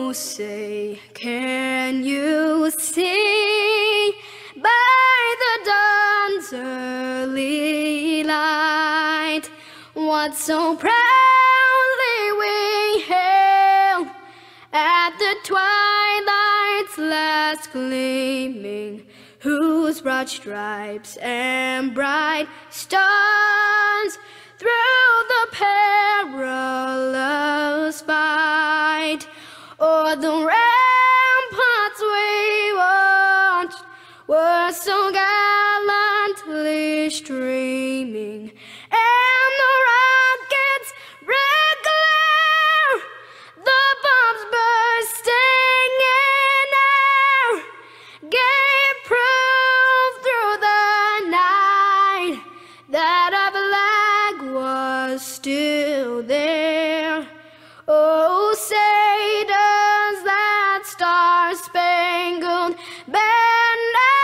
Oh, say, can you see by the dawn's early light what so proudly we hailed at the twilight's last gleaming, whose broad stripes and bright stars through the perilous fight o'er the ramparts we watched were so gallantly streaming, and the rockets' red glare, the bombs bursting in air, gave proof through the night that our flag was still there. Oh, say does that star-spangled banner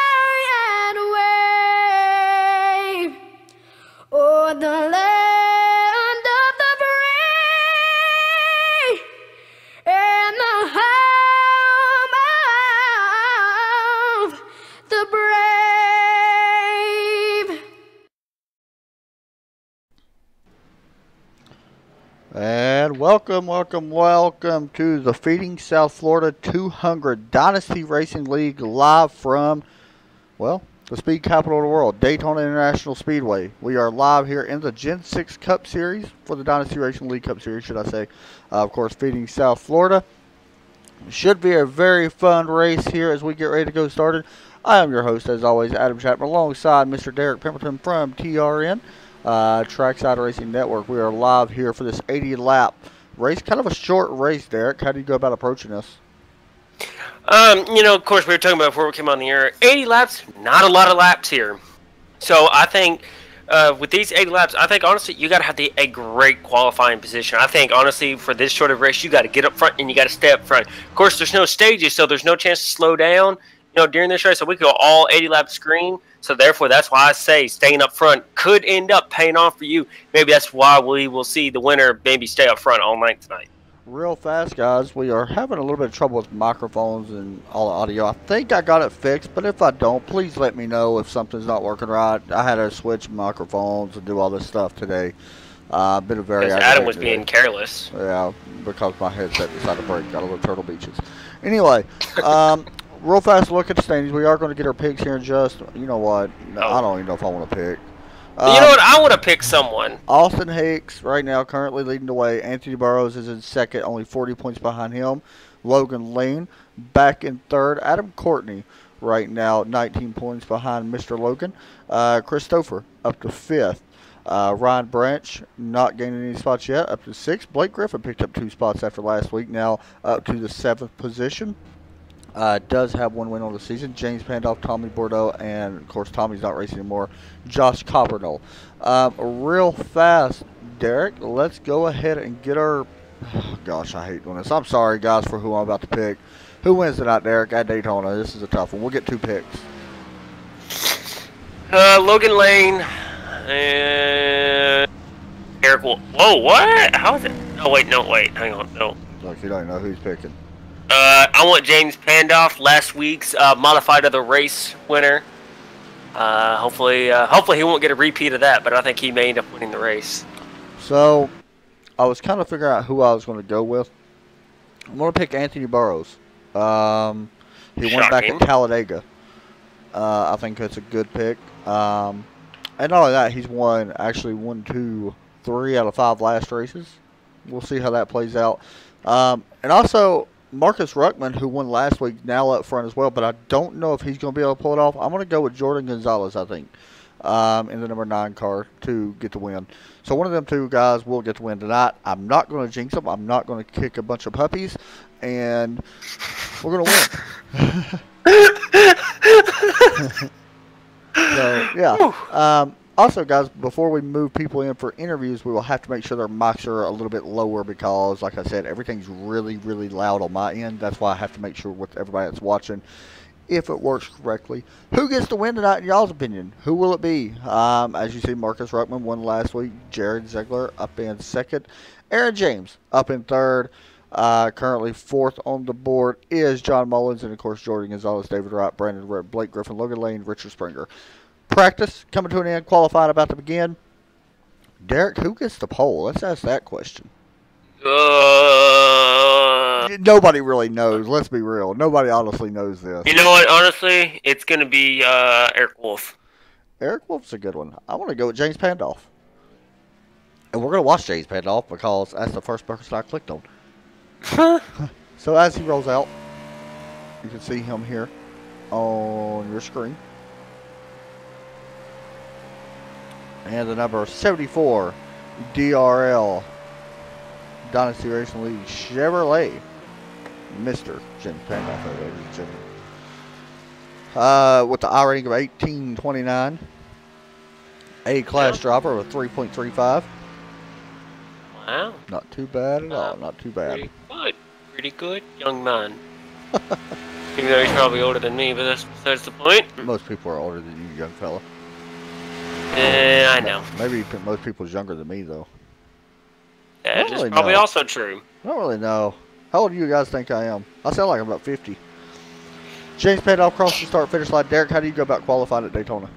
yet wave o'er the land of the free and the home of the brave? And welcome to the Feeding South Florida 200 Dynasty Racing League live from, well, the speed capital of the world, Daytona International Speedway. We are live here in the Gen 6 Cup Series, for the Dynasty Racing League Cup Series, should I say. Of course, Feeding South Florida. Should be a very fun race here as we get ready to go started. I am your host, as always, Adam Chapman, alongside Mr. Derek Pimpleton from TRN. Trackside Racing Network. We are live here for this 80-lap race. Kind of a short race, Derek. How do you go about approaching this? Of course, we were talking about before we came on the air. 80 laps, not a lot of laps here. So I think with these 80 laps, I think honestly you got to have a great qualifying position. I think honestly for this short of race, you got to get up front and you got to stay up front. Of course, there's no stages, so there's no chance to slow down. During this race, so we could go all 80 laps green. So therefore, that's why I say staying up front could end up paying off for you. Maybe that's why we will see the winner maybe stay up front all night tonight. Real fast, guys. We are having a little bit of trouble with microphones and all the audio. I think I got it fixed, but if I don't, please let me know if something's not working right. I had to switch microphones and do all this stuff today. Been a very Adam was being careless. Yeah, because my headset decided to break out of the Turtle Beaches. Anyway, real fast look at the standings. We are going to get our picks here in just, you know what? I don't even know if I want to pick. You know what? I want to pick someone. Austin Hicks right now currently leading the way. Anthony Burrows is in second, only 40 points behind him. Logan Lane back in third. Adam Courtney right now 19 points behind Mr. Logan. Christopher up to fifth. Ryan Branch not gaining any spots yet, up to sixth. Blake Griffin picked up 2 spots after last week, now up to the 7th position. Does have 1 win on the season. James Pandolf, Tommy Bordeaux, and of course Tommy's not racing anymore. Josh Coppernoll. Real fast, Derek, let's go ahead and get our, oh, gosh, I hate doing this. I'm sorry, guys, for who I'm about to pick. Who wins tonight, Derek, at Daytona? This is a tough one. We'll get 2 picks. Logan Lane and Eric. Whoa, what? How is it? Oh, wait, hang on, no. Look, you don't know who he's picking. I want James Pandolf, last week's modified of the race winner. Hopefully he won't get a repeat of that, but I think he may end up winning the race. So, I was kind of figuring out who I was going to go with. I'm going to pick Anthony Burrows. He won back at Talladega. I think that's a good pick. And not only that, he's actually won 3 out of 5 last races. We'll see how that plays out. And also, Marcus Ruckman, who won last week, now up front as well, but I don't know if he's going to be able to pull it off. I'm going to go with Jordan Gonzalez, I think, in the number 9 car to get the win. So one of them 2 guys will get the win tonight. I'm not going to jinx them. I'm not going to kick a bunch of puppies, and we're going to win. So, yeah. Also, guys, before we move people in for interviews, we will have to make sure their mics are a little bit lower because, like I said, everything's really, really loud on my end. That's why I have to make sure with everybody that's watching if it works correctly. Who gets the win tonight in y'all's opinion? Who will it be? As you see, Marcus Ruckman won last week. Jared Ziegler up in second. Aaron James up in third. Currently fourth on the board is John Mullins, and of course Jordan Gonzalez, David Wright, Brandon Redd, Blake Griffin, Logan Lane, Richard Springer. Practice coming to an end, qualifying about to begin. Derek, who gets the pole? Let's ask that question. Nobody really knows. Let's be real. Nobody honestly knows this. You know what? Honestly, it's going to be Eric Wolf. Eric Wolf's a good one. I want to go with James Pandolf. And we're going to watch James Pandolf because that's the first person I clicked on. So as he rolls out, you can see him here on your screen. And the number 74, DRL, Dynasty Racing League Chevrolet, Mr. James Pandolf, ladies and gentlemen. With the I rating of 1829, A-class driver with 3.35. Wow. Not too bad at all. Not too bad. Pretty good. Pretty good, young man. Even though he's probably older than me, but that's besides the point. Most people are older than you, young fella. I know. Maybe most people's younger than me, though. That is probably also true. I don't really know. How old do you guys think I am? I sound like I'm about 50. James Pandolf crossed the start-finish line. Derek, how do you go about qualifying at Daytona?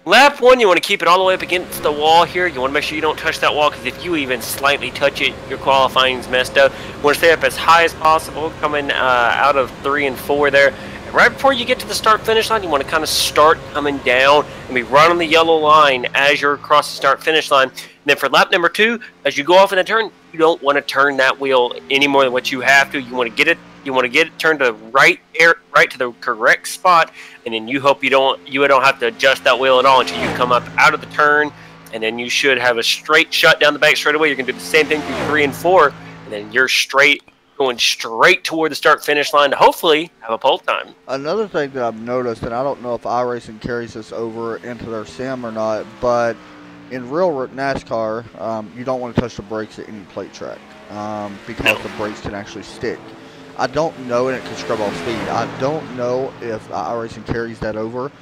Lap 1, you want to keep it all the way up against the wall here. You want to make sure you don't touch that wall, because if you even slightly touch it, your qualifying's messed up. You want to stay up as high as possible, coming out of 3 and 4 there. And right before you get to the start-finish line, you want to kind of start coming down and be right on the yellow line as you're across the start-finish line. And then for lap number 2, as you go off in the turn, you don't want to turn that wheel any more than what you have to. You want to get it. You want to get it turned to right to the correct spot, and then you hope you don't have to adjust that wheel at all until you come up out of the turn, and then you should have a straight shut down the bank straight away. You're going to do the same thing through 3 and 4, and then you're going straight toward the start-finish line to hopefully have a pole time. Another thing that I've noticed, and I don't know if iRacing carries this over into their sim or not, but in real NASCAR, you don't want to touch the brakes at any plate track because the brakes can actually stick. I don't know, and it can scrub off speed. I don't know if iRacing carries that over.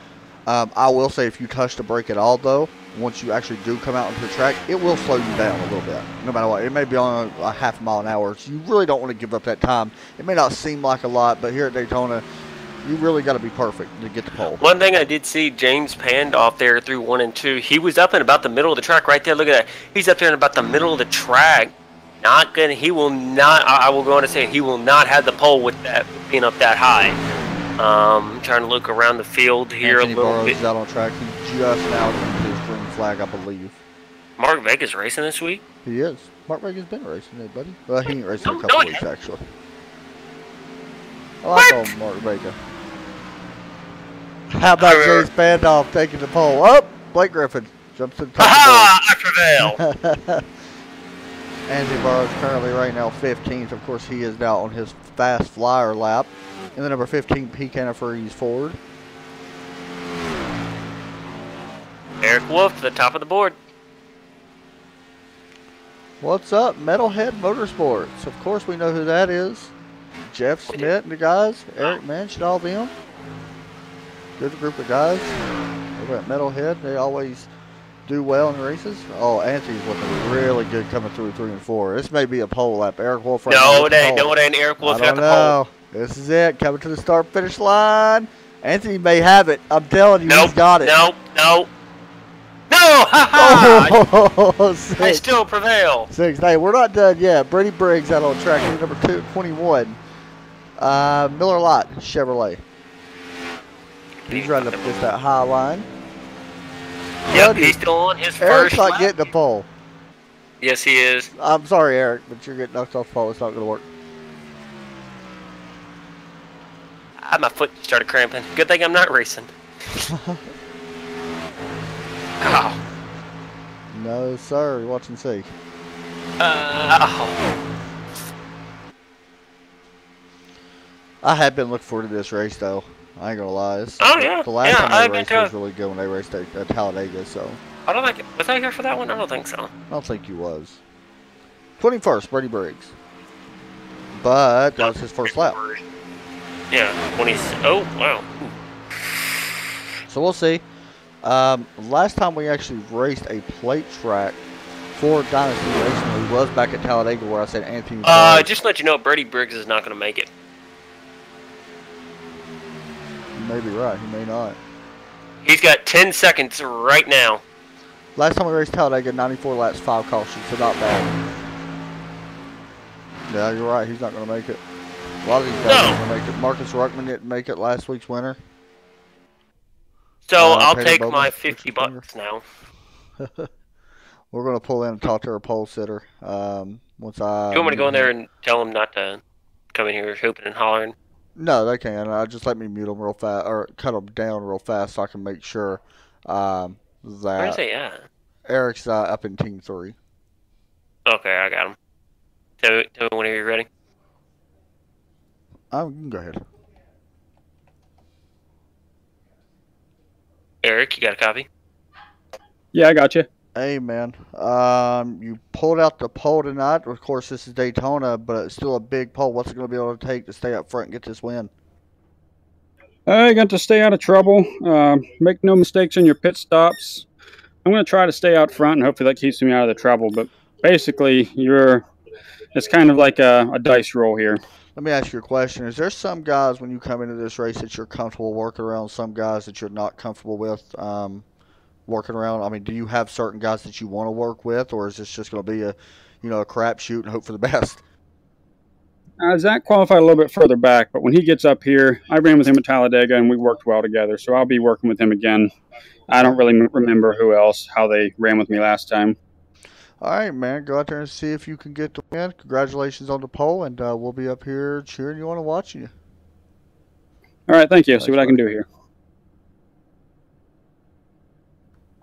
I will say if you touch the brake at all, though, once you actually do come out into the track, it will slow you down a little bit, no matter what. It may be on a half mile an hour, so you really don't want to give up that time. It may not seem like a lot, but here at Daytona, you really got to be perfect to get the pole. One thing I did see James Pandolf there through 1 and 2, he was up in about the middle of the track right there. Look at that. He's up there in about the middle of the track. He will not, I will go on to say, he will not have the pole with that being up that high. Trying to look around the field here Anthony a little Burroughs bit. is out on track. He just now went to his green flag, I believe. Mark Vega's racing this week? He is. Mark Vega's been racing it, buddy. Well, he ain't racing a couple weeks, actually. I like old Mark Vega. How about James Pandolf taking the pole? Oh, Blake Griffin jumps to the top of the board. I prevail. Anthony Burroughs currently right now 15th. Of course, he is now on his fast flyer lap. And the number 15, P. Freeze Ford. Eric Wolf to the top of the board. What's up, Metalhead Motorsports? Of course, we know who that is. Jeff Smith and the guys. Eric mentioned all them. Good group of guys over at Metalhead. They always do well in races. Oh, Anthony's looking really good coming through 3 and 4. This may be a pole lap. Eric Wolf right No, it ain't. Eric Wolf got the pole. This is it. Coming to the start-finish line. Anthony may have it. I'm telling you, he's got it. No! Ha-ha! Oh, I still prevail. 6. Hey, we're not done yet. Brady Briggs out on track. Number 21. Miller Lott, Chevrolet. He's running up against that high line. Yep, he's still on his Eric's first not lap. getting the pole. Yes, he is. I'm sorry, Eric, but you're getting knocked off the pole. It's not going to work. My foot started cramping. Good thing I'm not racing. Ow. No, sir. Watch and see. Ow. I have been looking forward to this race, though. I ain't going to lie. The last time they raced was really good when they raced at Talladega, so. I don't think. Was I here for that one? I don't think so. I don't think you was. 21st, Brady Briggs. But that was his first lap. Yeah, 20. Oh, wow. So we'll see. Last time we actually raced a plate track for Dynasty Racing League was back at Talladega where I said Anthony Barrows. Just to let you know, Brady Briggs is not going to make it. You may be right. He may not. He's got 10 seconds right now. Last time we raced Talladega, 94 laps, 5 cautions, so not bad. Yeah, you're right. He's not going to make it. A lot of these guys aren't going to make it. Marcus Ruckman didn't make it last week's winner. So I'll take Bowman, my $50 now. We're going to pull in and talk to our pole sitter. Once I. Do you want me to go in there and tell him not to come in here hooping and hollering? No, they can. Just let me mute them real fast, or cut them down real fast, so I can make sure that. Where's he at? Eric's up in Team 3. Okay, I got him. Tell me whenever you're ready. You can go ahead. Eric, you got a copy? Yeah, I got you. Hey, man. You pulled out the pole tonight. Of course, this is Daytona, but it's still a big pole. What's it going to be able to take to stay up front and get this win? I got to stay out of trouble. Make no mistakes in your pit stops. I'm going to try to stay out front, and hopefully that keeps me out of the trouble. But basically, it's kind of like a dice roll here. Let me ask you a question. Is there some guys, when you come into this race, that you're comfortable working around, some guys that you're not comfortable with working around? I mean, do you have certain guys that you want to work with, or is this just going to be a crapshoot and hope for the best? Zach qualified a little bit further back, but when he gets up here, I ran with him at Talladega, and we worked well together, so I'll be working with him again. I don't really remember how they ran with me last time. All right, man. Go out there and see if you can get the win. Congratulations on the pole, and we'll be up here cheering you on and watching you. All right, thank you. See what I can do here.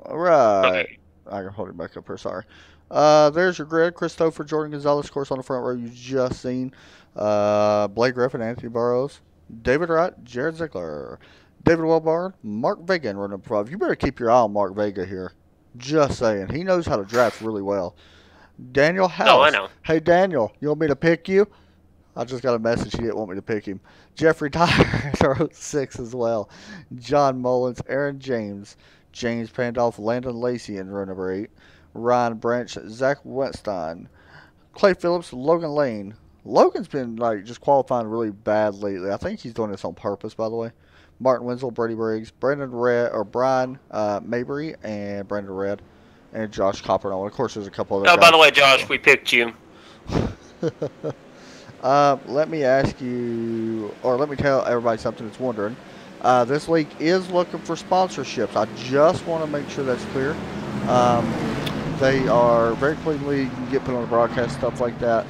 All right. Okay. I can hold it back up here. Sorry. There's your grid. Christopher, Jordan Gonzalez, of course, on the front row you just seen. Blake Griffin, Anthony Burrows, David Wright, Jared Ziegler, David Wellborn, Mark Vega in row number 5. You better keep your eye on Mark Vega here. Just saying. He knows how to draft really well. Daniel House. Oh, I know. Hey, Daniel, you want me to pick you? I just got a message he didn't want me to pick him. Jeffrey Tyler, row 6 as well. John Mullins, Aaron James, James Pandolph, Landon Lacey in row number 8. Ryan Branch, Zach Wetstein, Clay Phillips, Logan Lane. Logan's been just qualifying really bad lately. I think he's doing this on purpose, by the way. Martin Wenzel, Brady Briggs, Brian Mabry, and Brandon Red, and Josh Coppernoll. Of course, there's a couple other guys. By the way, Josh, we picked you. Let me ask you, or let me tell everybody something that's wondering. This league is looking for sponsorships. I just want to make sure that's clear. They are very clean league. You can get put on the broadcast, stuff like that.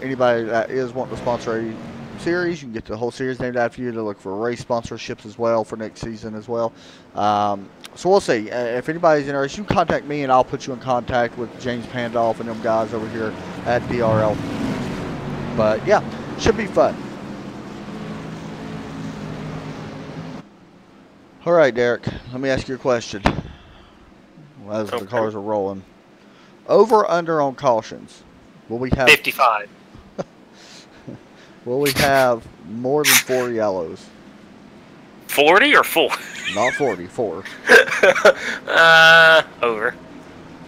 Anybody that is wanting to sponsor a series, you can get the whole series named after you. They look for race sponsorships as well for next season as well. So we'll see. If anybody's interested, you can contact me and I'll put you in contact with James Pandolph and them guys over here at DRL. But yeah, should be fun. All right, Derek, let me ask you a question. As the cars are rolling. Over, under on cautions. Will we have 55? Will we have more than 4 yellows? 40 or 4? Not 40, 4. Over.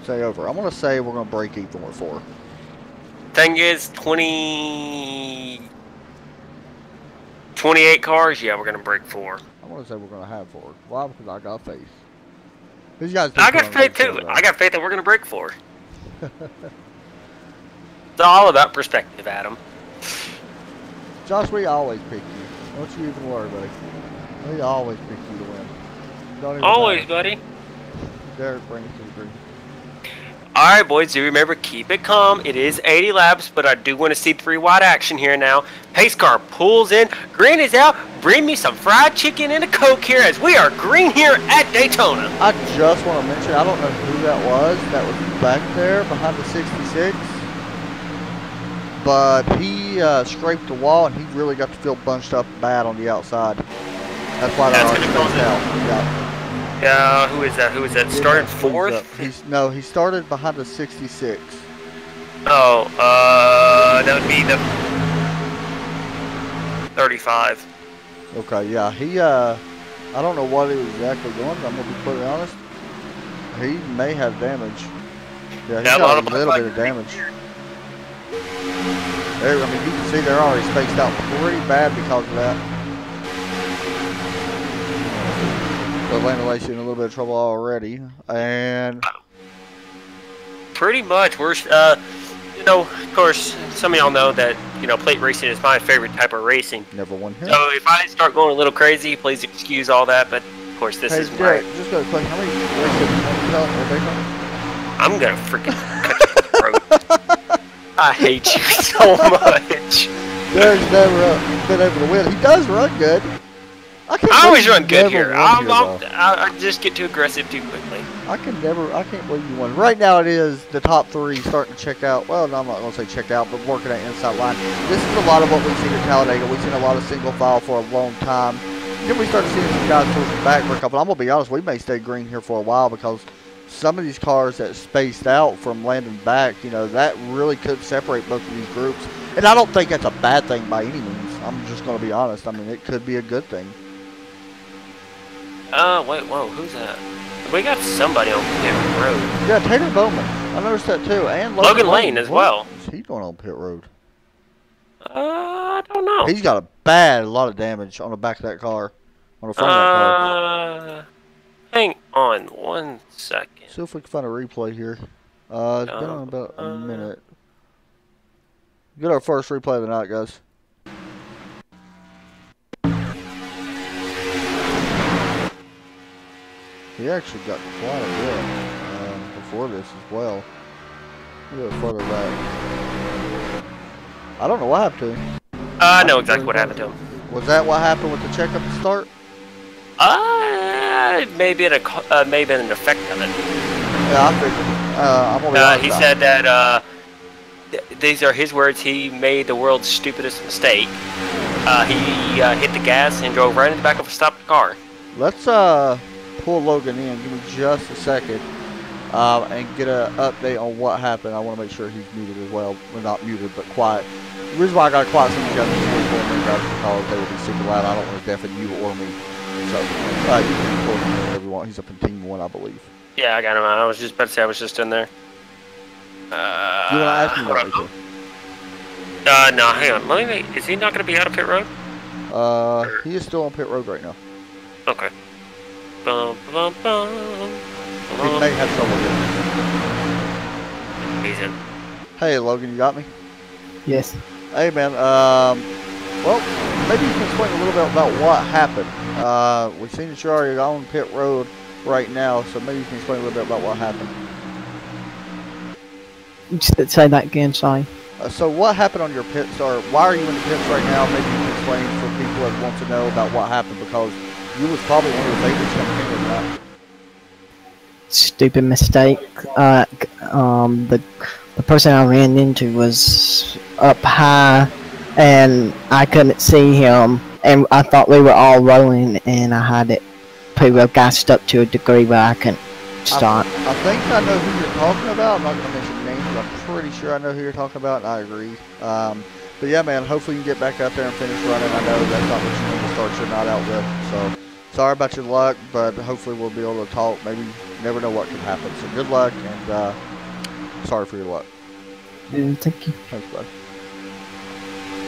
Say over. I'm going to say we're going to break even with 4. Thing is, 28 cars, yeah, we're going to break 4. I'm going to say we're going to have 4. Why? Because I got faith. These guys I got faith too. I got faith that we're going to break 4. It's all about perspective, Adam. Josh, we always pick you. Don't you even worry, buddy. We always pick you to win. Don't even Always, matter. buddy. Derek brings to the green. Alright, boys, do remember, keep it calm. It is 80 laps, but I do want to see 3 wide action here now. Pace car pulls in. Green is out. Bring me some fried chicken and a Coke here as we are green here at Daytona. I just want to mention, I don't know who that was back there behind the 66. But he scraped the wall and he really got the field bunched up bad on the outside. That's why that already spaced out. Yeah. Who is that? Who is that? Started 4th? He started behind the 66. Oh, that would be the 35. Okay, yeah. He, I don't know what he was exactly doing. I'm going to be completely honest. He may have damage. Yeah, he's Yeah, got a little bit of damage. There, I mean, you can see they're already spaced out pretty bad because of that. So Lando Lacey in a little bit of trouble already, and pretty much we're you know, of course, some of y'all know that, you know, plate racing is my favorite type of racing. never won here. So if I start going a little crazy, please excuse all that. But of course, this Hey, is Derek, my. just got a question. How many races have you done or Daytona? I'm gonna freaking cut your throat. I hate you so much. Derek's never been able to win. He does run good. I always run good here. Though. I just get too aggressive too quickly. I can't believe you won. Right now it is the top three starting to check out. Well, no, I'm not going to say check out, but working that inside line. This is a lot of what we've seen at Talladega. We've seen a lot of single file for a long time. Then we started seeing some guys towards the back for a couple. I'm going to be honest, we may stay green here for a while because some of these cars that spaced out from landing back, you know, that really could separate both of these groups. And I don't think that's a bad thing by any means. I'm just going to be honest. I mean, it could be a good thing. Wait, whoa, who's that? We got somebody on pit road. Yeah, Taylor Bowman. I noticed that too. And Logan Lane as well. What is he doing on pit road? I don't know. He's got a lot of damage on the back of that car. On the front of that car. Hang on 1 second. See if we can find a replay here. It's been on about a minute. Get our first replay of the night, guys. He actually got quite a bit before this as well. A little further back. I don't know what happened to him. I know exactly what happened to him. Was that what happened with the checkup to start? It may be an effect of it. Yeah, I figured. I'm gonna be honest. He said that these are his words. He made the world's stupidest mistake. He hit the gas and drove right in the back of a stopped car. Let's pull Logan in. Give me just a second and get an update on what happened. I want to make sure he's muted as well. Well, not muted, but quiet. The reason why I got to quiet some of you guys is because they will be super loud. I don't want to deafen you or me. So, you can pull him whenever you want. He's up in Team 1, I believe. Yeah, I got him. I was just about to say I was just in there. You want to ask me that, Rico? No, hang on. Let me. Is he not going to be out of pit road? He is still on pit road right now. Okay. Bum, bum, bum, He may have trouble getting He's in. Hey, Logan, you got me? Yes. Hey, man. Well, maybe you can explain a little bit about what happened. We've seen that you're already on pit road right now, so maybe you can explain a little bit about what happened. Say that again, sorry. So what happened on your pits, or why are you in the pits right now? Maybe you can explain for people that want to know about what happened, because you was probably one of the favorites coming in with that. Stupid mistake. The person I ran into was up high, and I couldn't see him, and I thought we were all rolling, and I had it pretty gassed up to a degree where I couldn't start. I think I know who you're talking about. I'm not going to mention names, but I'm pretty sure I know who you're talking about, and I agree. But yeah, man, hopefully you can get back out there and finish running. I know that's not what you need to start your night out with. So sorry about your luck, but hopefully we'll be able to talk. Maybe you never know what could happen. So good luck, and sorry for your luck. Thank you. Thanks, bud.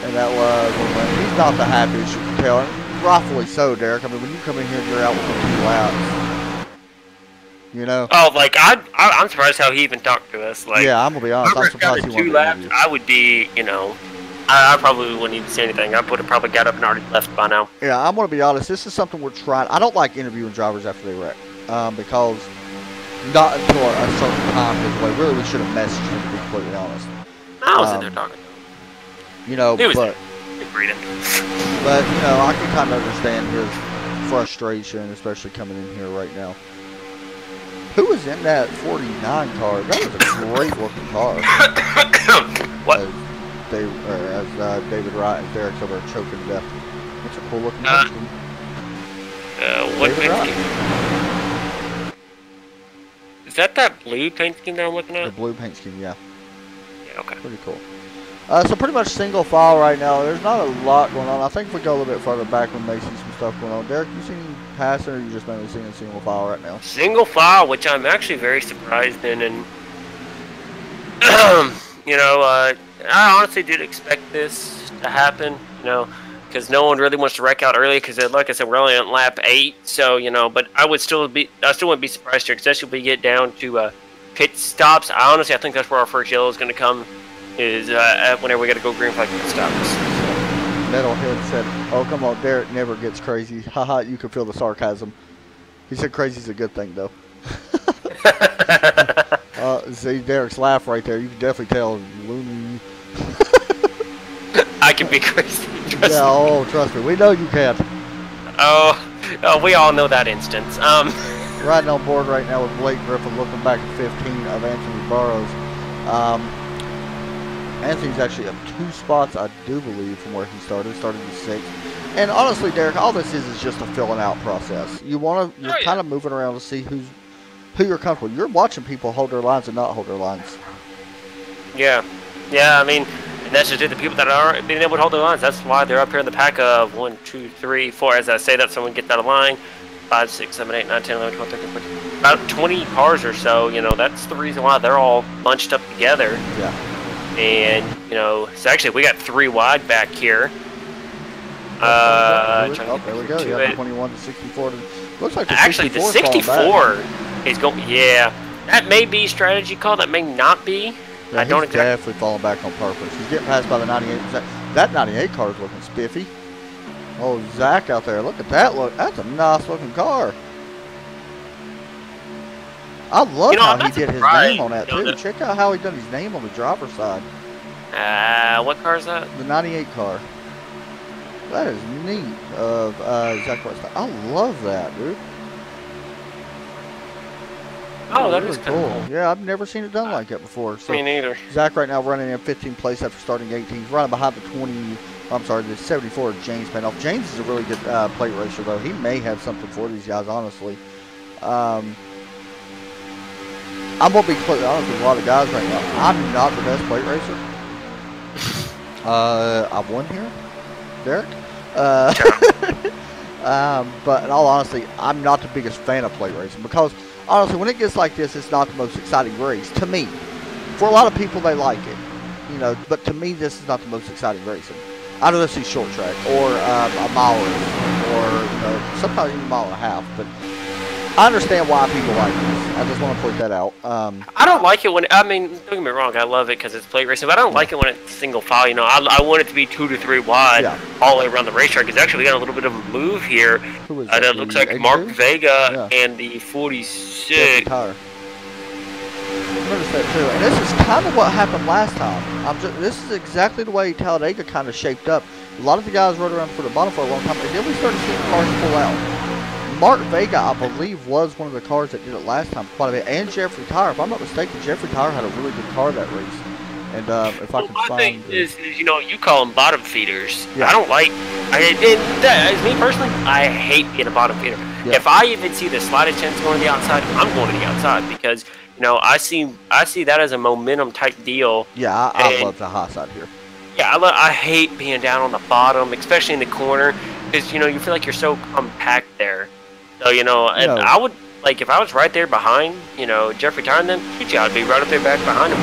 And that was, he's not the happiest, you can tell. And rightfully so, Derek. I mean, when you come in here and you're out with 2 laps, you know. Oh, like I'm surprised how he even talked to us. Like, yeah, I'm gonna be honest. I'm surprised he wanted 2 to laps, interview. I would be, you know, I probably wouldn't even say anything. I would have probably got up and already left by now. Yeah, I'm gonna be honest. This is something we're trying. I don't like interviewing drivers after they wreck, because not until a certain time is way. Really, we should have messaged him, to be completely honest. I was in there talking. You know, He was but reading. you know, I can kind of understand his frustration, especially coming in here right now. Who was in that 49 car? That was a great looking car. What? As David Wright and Derek's over there choking to death. That's a cool looking car. What David paint Wright. scheme? Is that blue paint scheme that I'm looking The at? blue paint scheme, yeah. Yeah, okay. Pretty cool. So pretty much single file right now. There's not a lot going on. I think if we go a little bit further back, we may see some stuff going on. Derek, you seen any passing, or you just mainly seeing single file right now? Single file, which I'm actually very surprised in, and I honestly did expect this to happen, because no one really wants to wreck out early. Because, like I said, we're only on lap 8, so but I still wouldn't be surprised here, especially if we get down to pit stops. I think that's where our first yellow is going to come, is whenever we got to go green flag pit stops. Metalhead said, "Oh, come on, Derek never gets crazy." Haha, you can feel the sarcasm. He said crazy's a good thing, though. See Derek's laugh right there. You can definitely tell. Loony. I can be crazy. Trust me. We know you can. Oh, we all know that instance. Riding on board right now with Blake Griffin, looking back at 15 of Anthony Burrows. Anthony's actually up 2 spots, I do believe, from where he started. Started in 6th. And honestly, Derek, all this is just a filling out process. You're kind of moving around to see who you're comfortable. You're watching people hold their lines and not hold their lines. Yeah. I mean, and that's just it. The people that aren't being able to hold their lines, that's why they're up here in the pack of 1, 2, 3, 4. As I say that, someone gets out of line. 5, 6, 7, 8, 9, 10, 11, 12, 13, 14. About 20 cars or so. That's the reason why they're all bunched up together. Yeah. And, so actually we got 3 wide back here. There we go. Yeah, 21 to 64. Looks like the 64 is going. Yeah, that may be strategy call. That may not be. Yeah, I don't exactly. Definitely falling back on purpose. He's getting passed by the 98. That 98 car is looking spiffy. Oh, Zach out there. Look at that look. That's a nice looking car. I love how he did his name on that too. Check out how he done his name on the driver's side. What car is that? The 98 car. That is neat. Zach West. I love that, dude. Oh, that really is cool. Yeah, I've never seen it done like that before. So me neither. Zach right now running in 15th place after starting 18th. He's running behind the 74 of James Panoff. James is a really good plate racer, though. He may have something for these guys, honestly. I'm going to be clear honest with a lot of guys right now. I'm not the best plate racer. I've won here, Derek. But in all honesty, I'm not the biggest fan of plate racing because, honestly, when it gets like this, it's not the most exciting race to me. For a lot of people, they like it, but to me, this is not the most exciting racing. I'd rather see short track or a mile or sometimes even a mile and a half. But I understand why people like this. I just want to point that out. I don't like it when, don't get me wrong, I love it because it's plate racing, but I don't like it when it's single file. I want it to be 2 to 3 wide all the way around the racetrack. It's actually got a little bit of a move here. Who is that? It looks like Mark Vega and the 46. I noticed that too. And this is kind of what happened last time. This is exactly the way Talladega kind of shaped up. A lot of the guys rode around for the bottom for a long time, and then we started seeing cars pull out. Mark Vega, I believe, was one of the cars that did it last time quite a bit. And Jeffrey Tyre. If I'm not mistaken, Jeffrey Tyre had a really good car that race. And if I can find... My thing is, you call them bottom feeders. Yeah. I don't like... me personally, I hate being a bottom feeder. Yeah. If I even see the slightest chance going to the outside, I'm going to the outside because, I see that as a momentum type deal. Yeah, I love the high side here. Yeah, I hate being down on the bottom, especially in the corner, because, you feel like you're so compact there. So, and I would, if I was right there behind, Jeffrey Tyre and them, I'd be right up there back behind him.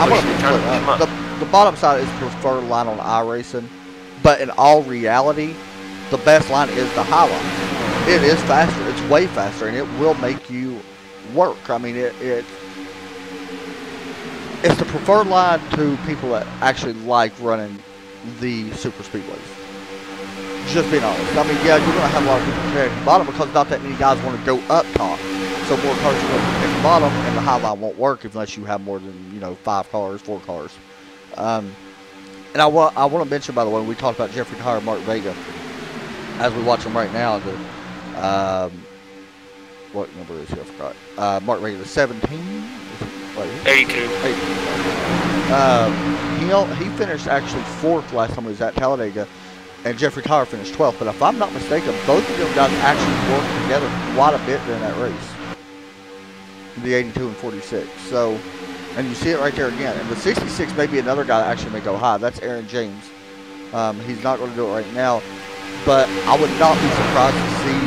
The bottom side is preferred line on iRacing, but in all reality, the best line is the high line. It is faster. It's way faster, and it will make you work. It's the preferred line to people that actually like running the super speedways. Just being honest. You're going to have a lot of people comparing at the bottom because not that many guys want to go up top. So more cars are going to at the bottom, and the high line won't work unless you have more than 5 cars, 4 cars. And I want to mention, by the way, we talked about Jeffrey Tyre and Mark Vega. As we watch them right now, what number is he? I forgot. Mark Vega, the 17. 82. He finished actually 4th last time he was at Talladega. And Jeffrey Tyre finished 12th. But if I'm not mistaken, both of them guys actually worked together quite a bit during that race. The 82 and 46. So, and you see it right there again. And the 66 may be another guy that actually may go high. That's Aaron James. He's not going to do it right now. But I would not be surprised to see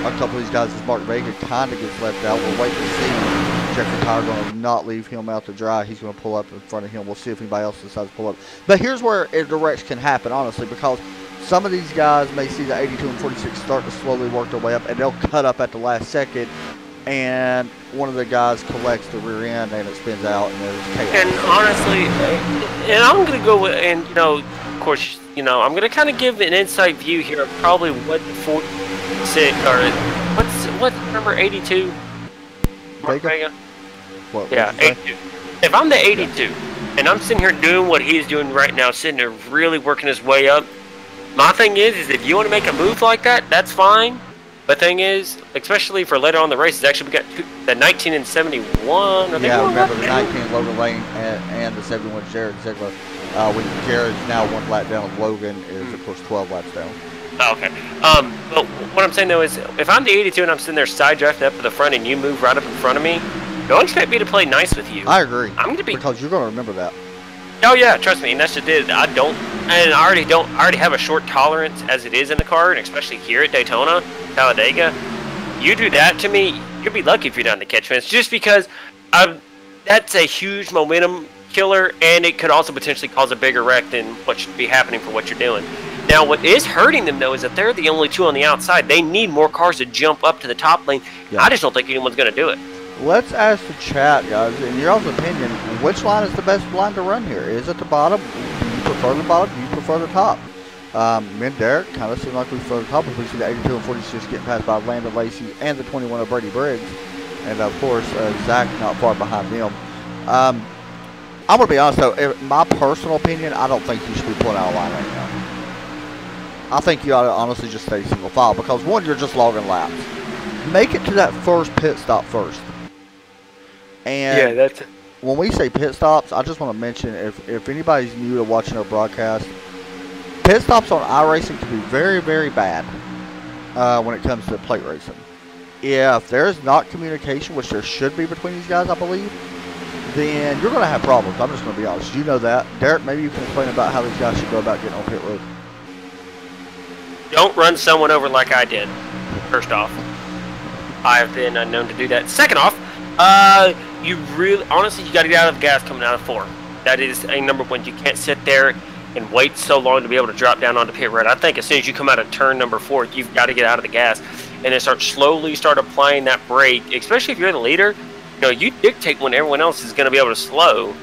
a couple of these guys as Mark Vega kind of gets left out. We'll wait to see. Jeffrey Tyer going to not leave him out to dry. He's going to pull up in front of him. We'll see if anybody else decides to pull up. But here's where a direction can happen, honestly, because some of these guys may see the 82 and 46 start to slowly work their way up, and they'll cut up at the last second, and one of the guys collects the rear end, and it spins out, and there's chaos. And honestly, and I'm going to go with, and, you know, of course, you know, I'm going to kind of give an inside view here of probably what the 46, or what's number 82? Vega? What, yeah, 82. If I'm the 82, and I'm sitting here doing what he's doing right now, sitting there really working his way up, my thing is if you want to make a move like that, that's fine. But thing is, especially for later on in the race, actually we got the 19 and 71. Yeah, I remember the 19 Logan Lane and the 71 Jared Ziegler. Jared's now 1 lap down. Logan is, of course, 12 laps down. Oh, okay. But what I'm saying though is, if I'm the 82 and I'm sitting there side drafting up to the front, and you move right up in front of me, don't expect me to play nice with you. I agree. I'm gonna be, because you're gonna remember that. Oh yeah, trust me, and that's just it. I already have a short tolerance as it is in the car, and especially here at Daytona, Talladega. You do that to me, you'll be lucky if you're down the catch fence, just because that's a huge momentum killer, and it could also potentially cause a bigger wreck than what should be happening for what you're doing. Now, what is hurting them, though, is that they're the only two on the outside. They need more cars to jump up to the top lane. Yeah. I just don't think anyone's going to do it. Let's ask the chat, guys, in your all's opinion, which line is the best line to run here? Is it the bottom? Do you prefer the bottom? Do you prefer the top? Me and Derek kind of seem like we prefer the top if we see the 82 and 46 getting passed by Landon Lacey and the 21 of Brady Briggs. And, of course, Zach not far behind them. I'm going to be honest, though. In my personal opinion, I don't think you should be pulling out a line right now. I think you ought to honestly just stay single file because, one, you're just logging laps. Make it to that first pit stop first. And yeah, that's it. When we say pit stops, I just want to mention, if anybody's new to watching our broadcast, pit stops on iRacing can be very, very bad when it comes to plate racing. If there's not communication, which there should be between these guys, I believe, then you're going to have problems. I'm just going to be honest. You know that. Derek, maybe you can explain about how these guys should go about getting on pit road. Don't run someone over like I did, first off. I've been known to do that. Second off, you really, honestly, you got to get out of the gas coming out of 4. That is a number one. You can't sit there and wait so long to be able to drop down onto pit road. I think as soon as you come out of turn number 4, you've got to get out of the gas and then start applying that brake, especially if you're the leader. You know, you dictate when everyone else is going to be able to slow.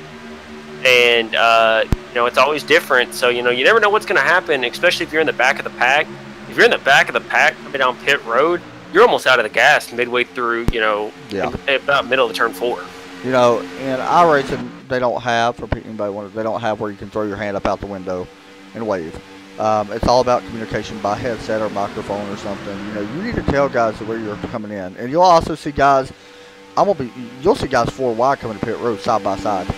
And, you know, it's always different. So, you know, you never know what's going to happen, especially if you're in the back of the pack. If you're in the back of the pack coming down pit road, you're almost out of the gas midway through, you know, about middle of turn 4. You know, in iRacing, they don't have, for anybody they don't have where you can throw your hand up out the window and wave. It's all about communication by headset or microphone or something. You know, you need to tell guys where you're coming in. And you'll also see guys, you'll see guys 4 wide coming to pit road side by side.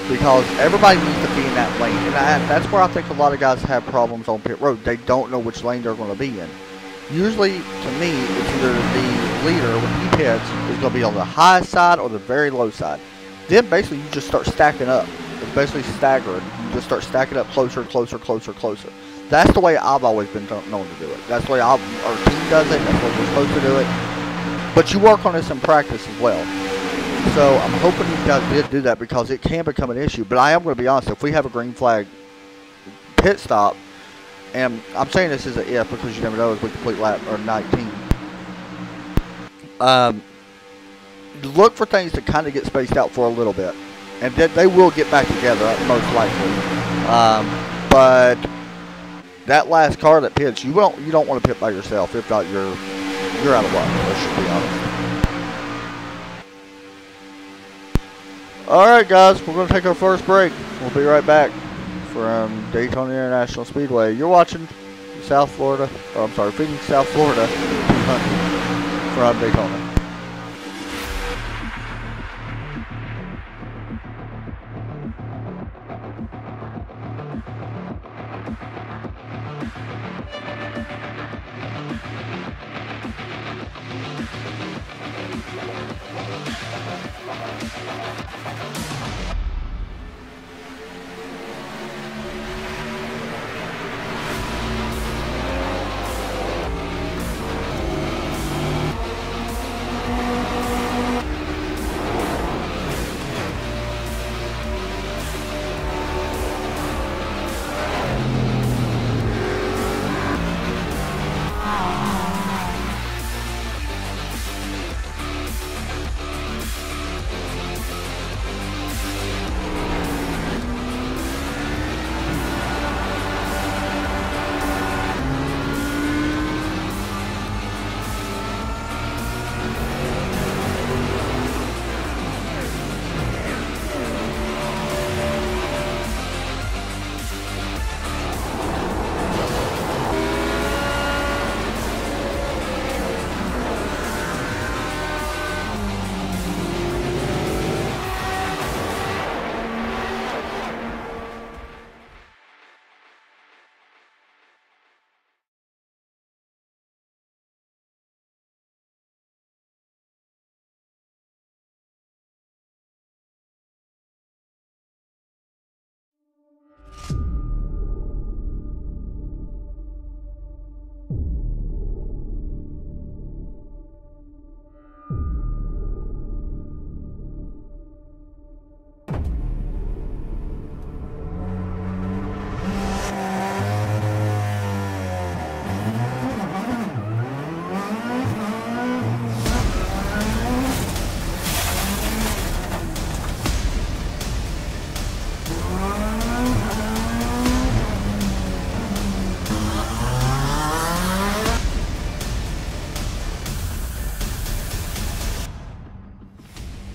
Because everybody needs to be in that lane. And that's where I think a lot of guys have problems on pit road. They don't know which lane they're going to be in. Usually, to me, it's either the leader, when he pits, is going to be on the high side or the very low side. Then, basically, you just start stacking up. It's basically staggering. You just start stacking up closer, closer, closer, closer. That's the way I've always been known to do it. That's the way our team does it. That's what we're supposed to do it. But you work on this in practice as well. So I'm hoping you guys did do that because it can become an issue. But I am going to be honest, if we have a green flag pit stop, and I'm saying this is an if because you never know if we complete lap or 19. Look for things to kind of get spaced out for a little bit. And then they will get back together, most likely. But that last car that pits, you don't want to pit by yourself. If not, you're out of luck, let's just be honest. Alright guys, we're going to take our first break. We'll be right back from Daytona International Speedway. You're watching South Florida, Phoenix, South Florida 200 from Daytona.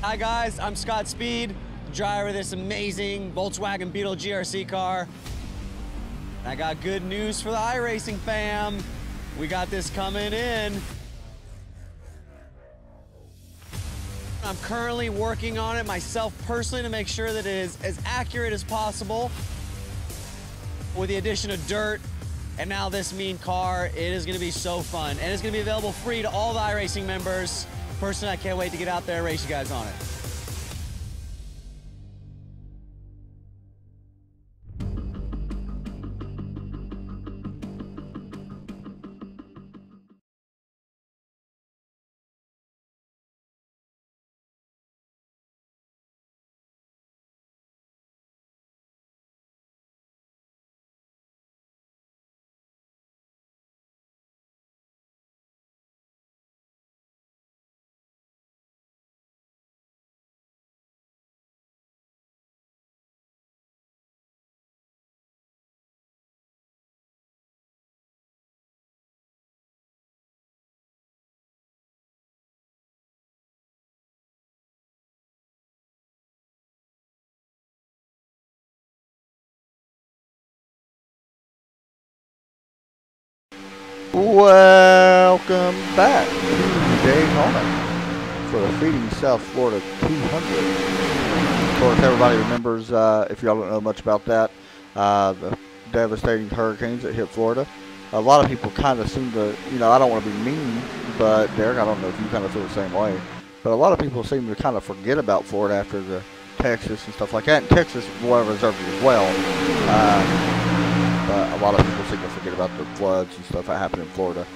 Hi guys, I'm Scott Speed, driver of this amazing Volkswagen Beetle GRC car. I got good news for the iRacing fam. We got this coming in. I'm currently working on it myself personally to make sure that it is as accurate as possible. With the addition of dirt and now this mean car, it is gonna be so fun. And it's gonna be available free to all the iRacing members. Personally, I can't wait to get out there and race you guys on it. Welcome back to Daytona for the Feeding South Florida 200. Of course, everybody remembers, if y'all don't know much about that, the devastating hurricanes that hit Florida. A lot of people kind of seem to, I don't want to be mean, but Derek, I don't know if you kind of feel the same way, but a lot of people seem to kind of forget about Florida after the Texas and stuff like that. And Texas was reserved as well. But a lot of people seem to forget about the floods and stuff that happened in Florida.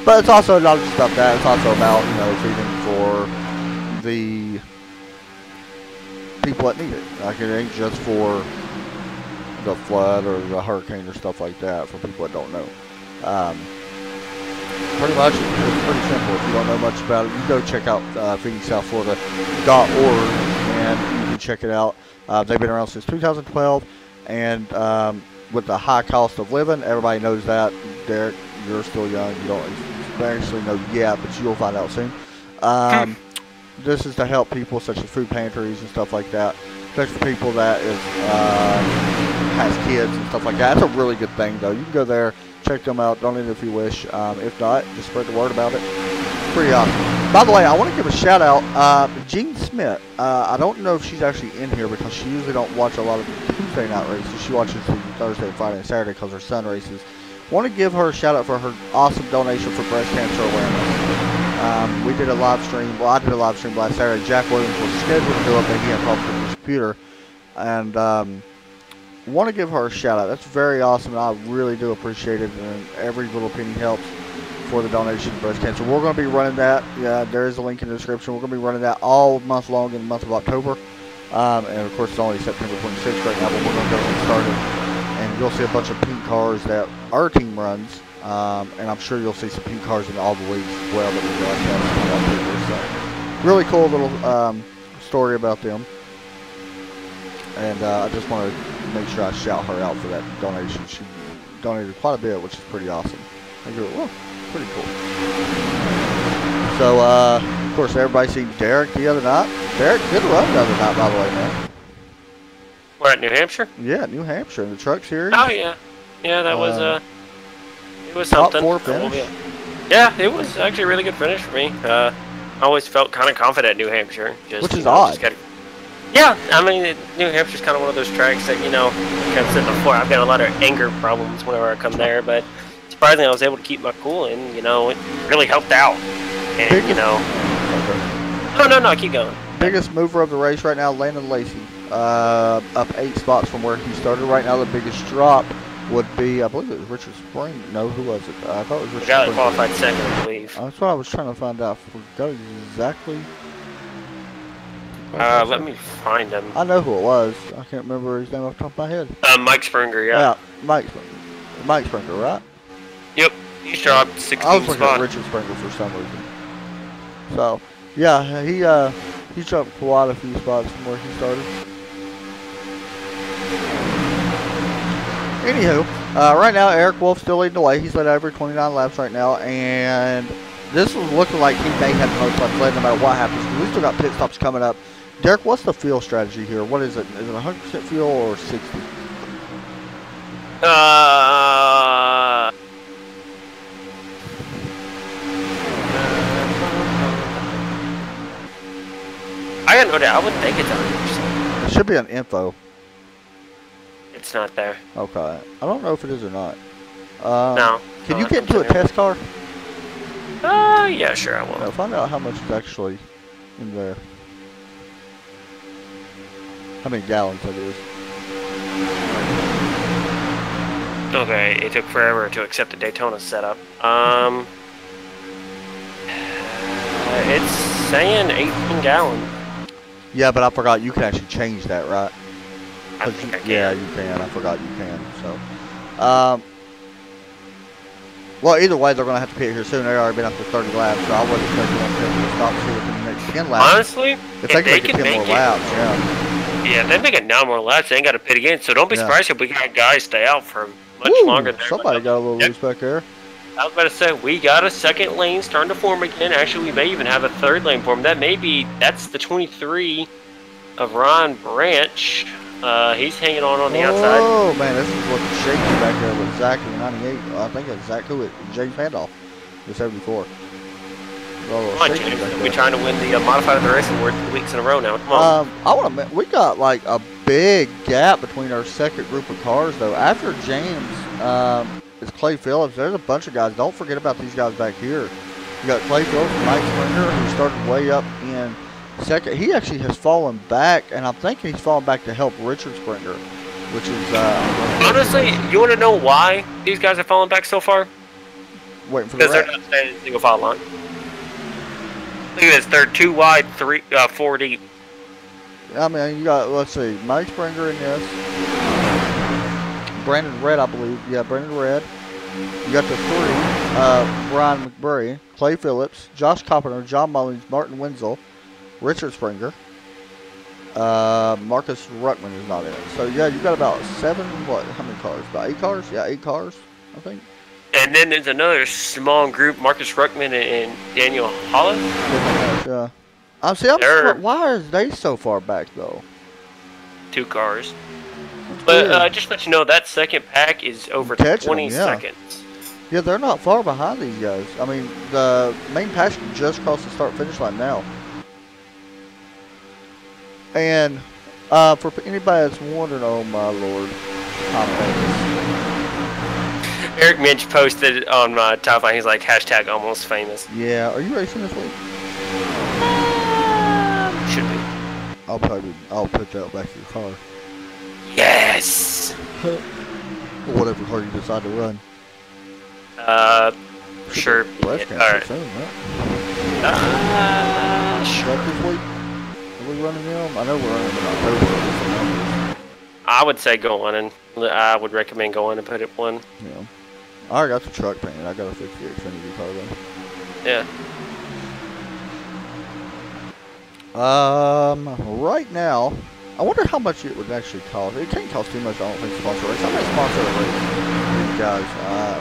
But it's also not just about that. It's also about, feeding for the people that need it. Like, it ain't just for the flood or the hurricane or stuff like that, for people that don't know. Pretty much, it's pretty simple. If you don't know much about it, you go check out feedingsouthflorida.org and you can check it out. They've been around since 2012. And with the high cost of living, everybody knows that. Derek, you're still young. You don't actually know yet, but you'll find out soon. This is to help people such as food pantries and stuff like that. Especially for people that has kids and stuff like that. That's a really good thing, though. You can go there, check them out, donate if you wish. If not, just spread the word about it. Pretty awesome. By the way, I want to give a shout out, Jean Smith. I don't know if she's actually in here because she usually don't watch a lot of Tuesday night races. She watches the Thursday, Friday, and Saturday because her son races. Want to give her a shout out for her awesome donation for breast cancer awareness. We did a live stream. Well, I did a live stream last Saturday. Jack Williams was scheduled to do it, but he had problems with his computer. And want to give her a shout out. That's very awesome. And I really do appreciate it. And every little penny helps for the donation to breast cancer. We're going to be running that. Yeah, there is a link in the description. We're going to be running that all month long in the month of October. And of course, it's only September 26th right now, but we're going to go and start it. And you'll see a bunch of pink cars that our team runs. And I'm sure you'll see some pink cars in all the leagues as well that we got. So, really cool little story about them. And I just want to make sure I shout her out for that donation. She donated quite a bit, which is pretty awesome. I go, well, pretty cool. So, of course, everybody seen Derek the other night. Derek, good run the other night, by the way, man. We're at New Hampshire? Yeah, New Hampshire in the truck series. Oh, yeah. Yeah, that was, it was top something. 4 finish. Yeah, it was actually a really good finish for me. I always felt kind of confident at New Hampshire. Which is odd. Yeah, I mean, New Hampshire's kind of one of those tracks that, kind of sitting before. I've got a lot of anger problems whenever I come there, but surprisingly, I was able to keep my cool, and, it really helped out. And, biggest, No, keep going. Biggest mover of the race right now, Landon Lacey. Up 8 spots from where he started. Right now, the biggest drop would be, I believe it was Richard Spring. No, who was it? I thought it was Richard Spring. The guy that qualified second, I believe. That's what I was trying to find out. I forgot exactly. Let me find him. I know who it was. I can't remember his name off the top of my head. Mike Springer, yeah. Yeah, Mike Springer. Mike Springer, right? Yep, he's dropped 16 spots. I was looking at Richard Springer for some reason. So, yeah, he dropped quite a few spots from where he started. Anywho, right now Eric Wolf's still leading the way. He's led over 29 laps right now, and this was looking like he may have the most laps led no matter what happens. We still got pit stops coming up. Derek, what's the fuel strategy here? What is it? Is it 100% fuel or 60? I got no doubt. I wouldn't think it's 100%. It should be an info. It's not there. Okay. I don't know if it is or not. No. Can you get into a test car? Yeah, sure, I will. No, find out how much is actually in there. How many gallons that is. Okay, it took forever to accept the Daytona setup. It's saying 18 gallons. Yeah, but I forgot you can actually change that, right? I think I can. Yeah, you can. I forgot you can. So, well, either way, they're going to have to pit here soon. They've already been up to 30 laps, so I wouldn't expect them to stop here within the next 10 laps. Honestly, if they can make 10 more laps, yeah. Yeah, they make it 9 more laps. They ain't got to pit again, so don't be surprised if we got guys stay out for much longer than somebody got a little loose back there. I was about to say, we got a second lane starting to form again. Actually, we may even have a third lane form. That's the 23 of Ron Branch. He's hanging on the outside. Oh, man, this is what the shaking back there with Zach in the 98. I think it's Zach Hewitt and James Handoff, the 74. Come on, James. We're trying to win the modified of the race, and we're 2 weeks in a row now. Come on. I want to. We got like a big gap between our second group of cars, though. After James, it's Clay Phillips. There's a bunch of guys. Don't forget about these guys back here. You got Clay Phillips and Mike Springer, who started way up in second. He actually has fallen back, and I'm thinking he's fallen back to help Richard Springer, which is honestly, you want to know why these guys are falling back so far? Waiting for the because they're not staying in single file line. Look at this. They're 2 wide, 4 deep. I mean, you got, let's see, Mike Springer in this. Brandon Red, I believe. Yeah, Brandon Red. You got the 3, Brian McBurry, Clay Phillips, Josh Carpenter, John Mullins, Martin Wenzel, Richard Springer. Marcus Ruckman is not in it. So, yeah, you got about 7, how many cars? About 8 cars? Yeah, 8 cars, I think. And then there's another small group, Marcus Ruckman and Daniel Hollis. Yeah. Why are they so far back, though? 2 cars. That's But weird. just to let you know, that second pack is over 20 seconds. Yeah, they're not far behind these guys. I mean, the main pack just crossed the start-finish line now. And for anybody that's wondering, oh my lord, Eric Minch posted on my top line, he's like, hashtag almost famous. Yeah, are you racing this week? Should be. I'll put that back in your car. Yes! Whatever car you decide to run. Sure. Breast cancer Alright. soon, right? Sure. This week? Are we running them? I know we're running them in October. I would say go on, and I would recommend going and put it one. Yeah. I already got the truck painted. I gotta fix the Xfinity car though. Yeah. Right now, I wonder how much it would actually cost. It can't cost too much, I don't think, to sponsor a race. I might sponsor a race for these guys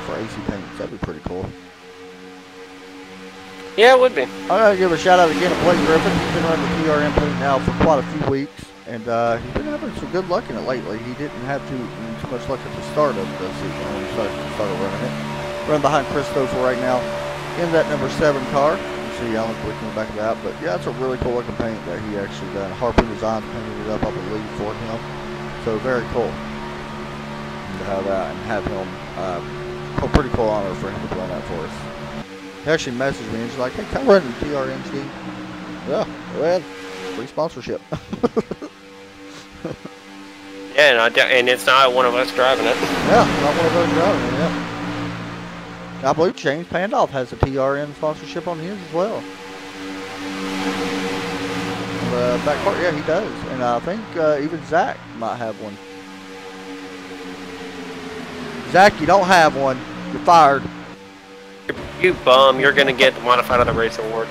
for AC paints. That'd be pretty cool. Yeah, it would be. I'm gonna give a shout out again to Blake Griffin. He's been running the TRM paint now for quite a few weeks, and he's been having some good luck in it lately. He didn't have too much luck at the start of the season when he started running it. Running behind Chris Stouffer right now in that number 7 car. You see Alan Quick in the back of that, but yeah, it's a really cool looking paint that he actually done. Harpoon Designs painted it up, I believe, for him. So very cool to have that and have him. Pretty cool honor for him to run that for us. He actually messaged me and he's like, hey, come run the TRN, Steve. Yeah, go ahead. Free sponsorship. Yeah, and it's not one of us driving it. Yeah, not one of those driving it, yeah. I believe James Pandolf has a TRN sponsorship on his as well. The back part, yeah, he does. And I think even Zach might have one. Zach, you don't have one. You're fired. You bum, you're going to get the modified of the race award.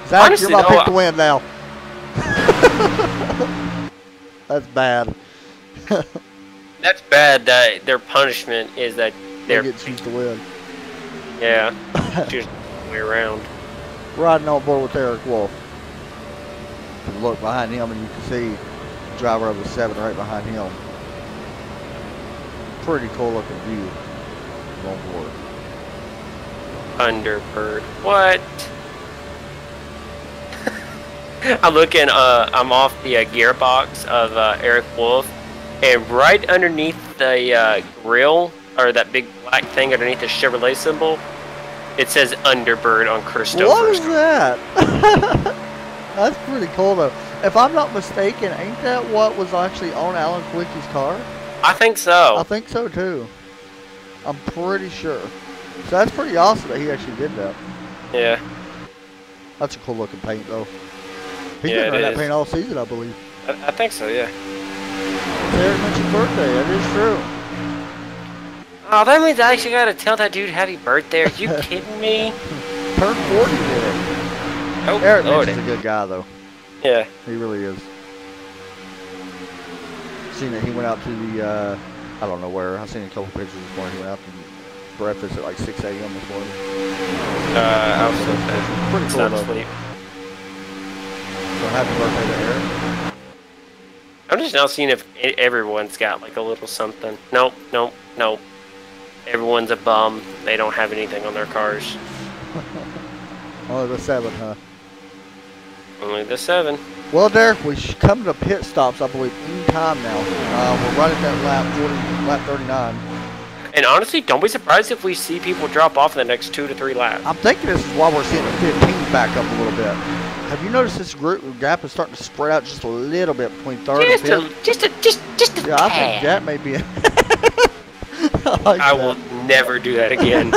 Zach, Honestly, you're my though, pick to win now. That's bad. That's bad that their punishment is that They get choose to win. yeah. Just way around. Riding on board with Eric Wolf. You can look behind him and you can see the driver of the 7 right behind him. Pretty cool looking view on board. Thunderbird. What? I'm off the gearbox of Eric Wolf, and right underneath the grill, or that big black thing underneath the Chevrolet symbol, it says Underbird on Christopher's. What is that? That's pretty cool though. If I'm not mistaken, ain't that what was actually on Alan Quicky's car? I think so. I think so too. I'm pretty sure. So that's pretty awesome that he actually did that. Yeah. That's a cool looking paint though. He's Yeah, been running it that is. paint all season, I believe. I think so, yeah. Eric mentioned birthday, that is true. Oh, that means I actually gotta tell that dude happy birthday. Are you kidding me? Turned 40 today. Oh, Eric Lord. Mitchell's a good guy though. Yeah. He really is. Seen that he went out to the, I don't know where. I've seen a couple pictures this morning. He went out to breakfast at like 6 a.m. this morning. I was so bad. Pretty It's cool not though. sleep. So happy birthday to Eric. I'm just now seeing if everyone's got like a little something. Nope, nope, nope. Everyone's a bum. They don't have anything on their cars. Oh, the 7, huh? Only the 7. Well, Derek, we should come to pit stops, I believe, any time now. We're right at that lap 39. And honestly, don't be surprised if we see people drop off in the next 2 to 3 laps. I'm thinking this is why we're seeing the 15 back up a little bit. Have you noticed this gap is starting to spread out just a little bit between 3rd and 5th? Just a Yeah, I think that may be. I will never do that again.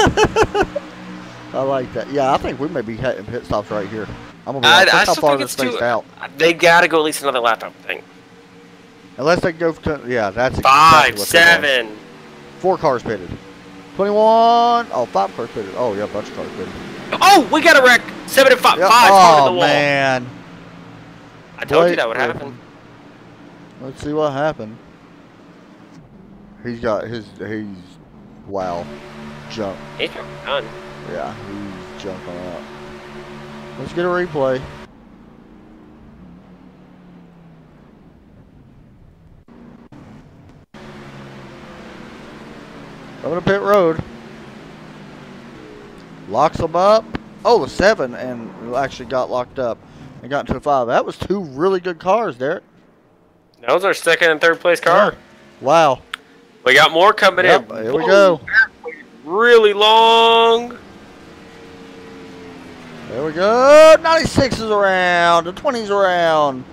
I like that. Yeah, I think we may be hitting pit stops right here. I'm gonna be honest. Look how far they're spaced out. They gotta go at least another lap, I would think. Unless they go to, yeah, that's 5, exactly what they're doing. 7. 4 cars pitted. 21. Oh, 5 cars pitted. Oh, yeah, a bunch of cars pitted. Oh, we got a wreck. 7 and 5. Yep. 5 part of Oh, the wall. man. I told you Wait, that would wait. happen. Let's see what happened. He's got he's wow, junk. He's done. Yeah, he's junk on that. Let's get a replay. Coming to pit road. Locks them up. Oh, the 7 and actually got locked up and got into the 5. That was 2 really good cars, Derek. That was our 2nd and 3rd place car. Wow. We got more coming Yep, in. here we go. Really long. There we go. 96 is around. The 20's around.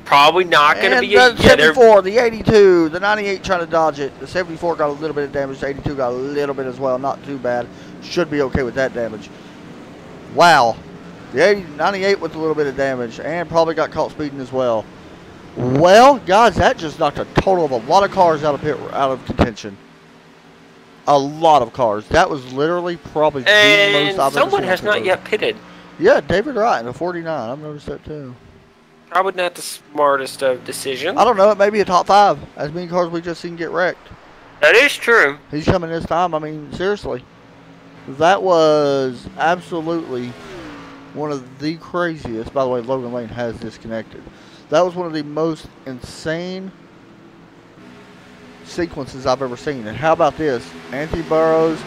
Probably not going to And be the a... Yeah, they're 74, the 82, the 98 trying to dodge it. The 74 got a little bit of damage. The 82 got a little bit as well. Not too bad. Should be okay with that damage. Wow. The 98 with a little bit of damage and probably got caught speeding as well. Well, guys, that just knocked a total of a lot of cars out of contention. A lot of cars. That was literally probably the and most I've ever someone seen has on not pit road. yet pitted. Yeah, David Wright in a 49. I've noticed that too. Probably not the smartest of decisions. I don't know. It may be a top 5. As many cars we just seen get wrecked. That is true. He's coming this time. I mean, seriously. That was absolutely one of the craziest. By the way, Logan Lane has disconnected. That was one of the most insane sequences I've ever seen. And how about this? Anthony Burrows,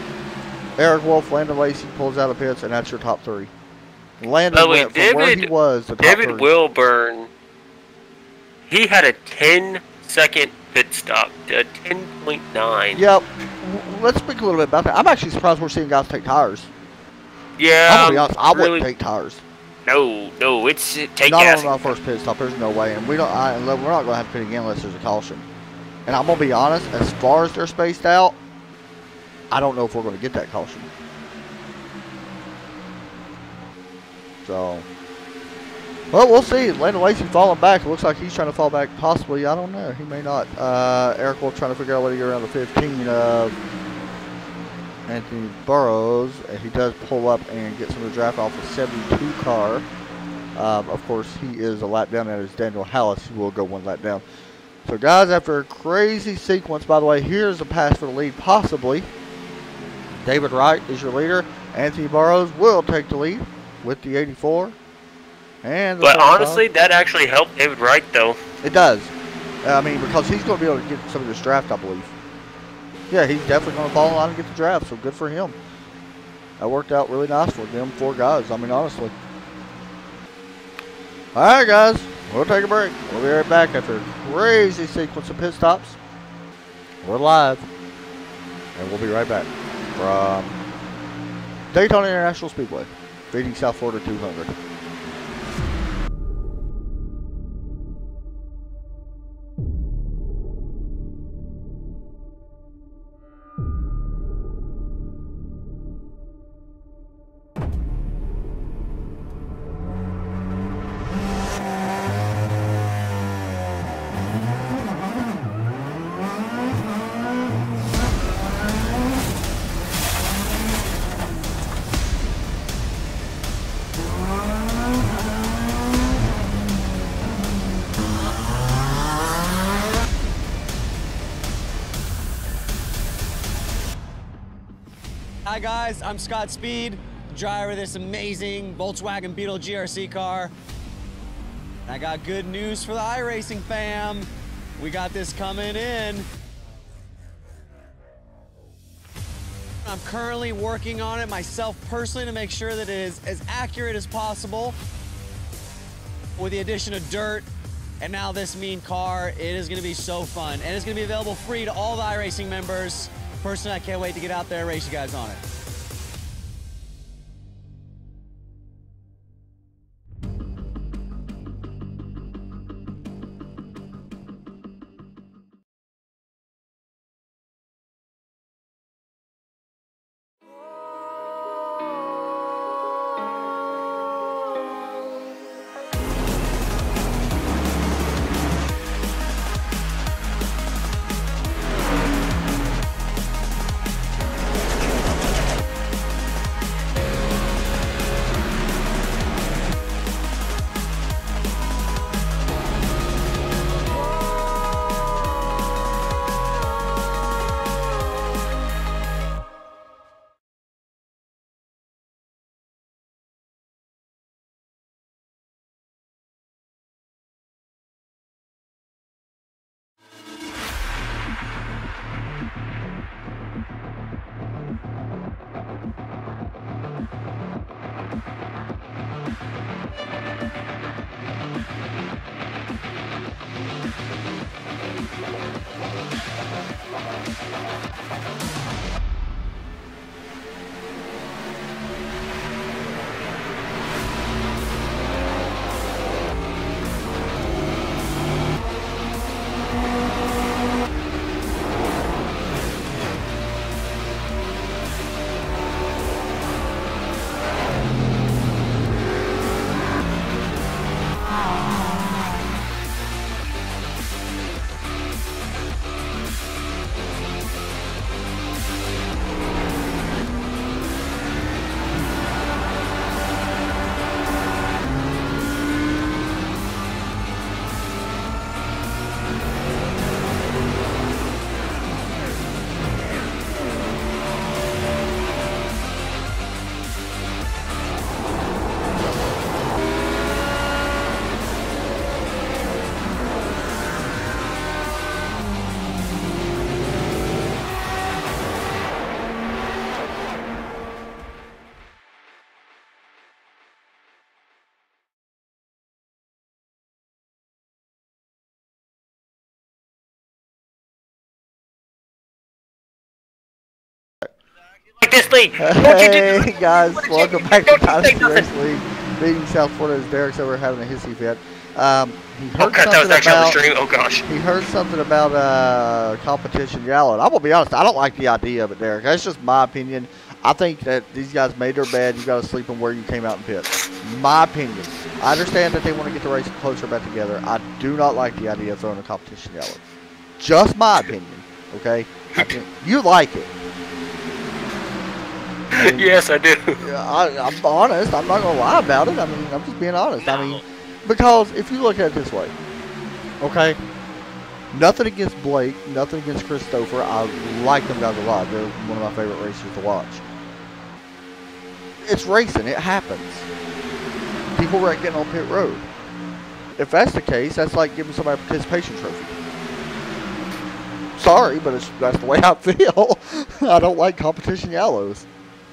Eric Wolf, Landon Lacey pulls out of pits, and that's your top 3. Landon went from where he was to top David 3. Wilburn, he had a 10-second pit stop to a 10.9. Yep. Let's speak a little bit about that. I'm actually surprised we're seeing guys take tires. Yeah, I'm gonna be honest. I really, wouldn't take tires. No, it's take Not gas. on our first pit stop. There's no way, and we're not going to have to pit again unless there's a caution. And I'm going to be honest. As far as they're spaced out, I don't know if we're going to get that caution. So, well, we'll see. Landon Lacey falling back. It looks like he's trying to fall back. Possibly, I don't know. He may not. Eric Wolf trying to figure out what to get around the 15 of Anthony Burrows. And he does pull up and get some of the draft off the 72 car. Of course, he is a lap down. That is Daniel Hallis. He will go 1 lap down. So, guys, after a crazy sequence, by the way, here's a pass for the lead, possibly. David Wright is your leader. Anthony Burrows will take the lead with the 84. And But honestly, that actually helped David Wright, though. it does. I mean, because he's going to be able to get some of this draft, I believe. Yeah, he's definitely going to fall in line and get the draft, so good for him. That worked out really nice for them 4 guys, I mean, honestly. All right, guys, we'll take a break. We'll be right back after a crazy sequence of pit stops. We're live, and we'll be right back from Daytona International Speedway, feeding South Florida 200. Hi guys, I'm Scott Speed, driver of this amazing Volkswagen Beetle GRC car. I got good news for the iRacing fam. We got this coming in. I'm currently working on it myself personally to make sure that it is as accurate as possible. With the addition of dirt and now this mean car, it is going to be so fun. And it's going to be available free to all the iRacing members. Personally, I can't wait to get out there and race you guys on it. Like this league. Hey guys, welcome back to Dynasty Race League. Beating South Florida as Derek's over having a hissy fit. He heard He heard something about competition yelling. I'm gonna be honest, I don't like the idea of it, Derek. That's just my opinion. I think that these guys made their bed. You got to sleep in where you came out and pit. My opinion. I understand that they want to get the race closer back together. I do not like the idea of throwing a competition yellow. Just my opinion. Okay, you like it. I mean, yes, I do. I'm honest. I'm not gonna lie about it. I mean, I'm just being honest. I mean, because if you look at it this way, okay, nothing against Blake, nothing against Christopher. I like them guys a lot. They're one of my favorite racers to watch. it's racing. It happens. People wreck getting on pit road. If that's the case, that's like giving somebody a participation trophy. Sorry, but that's the way I feel. I don't like competition yellows.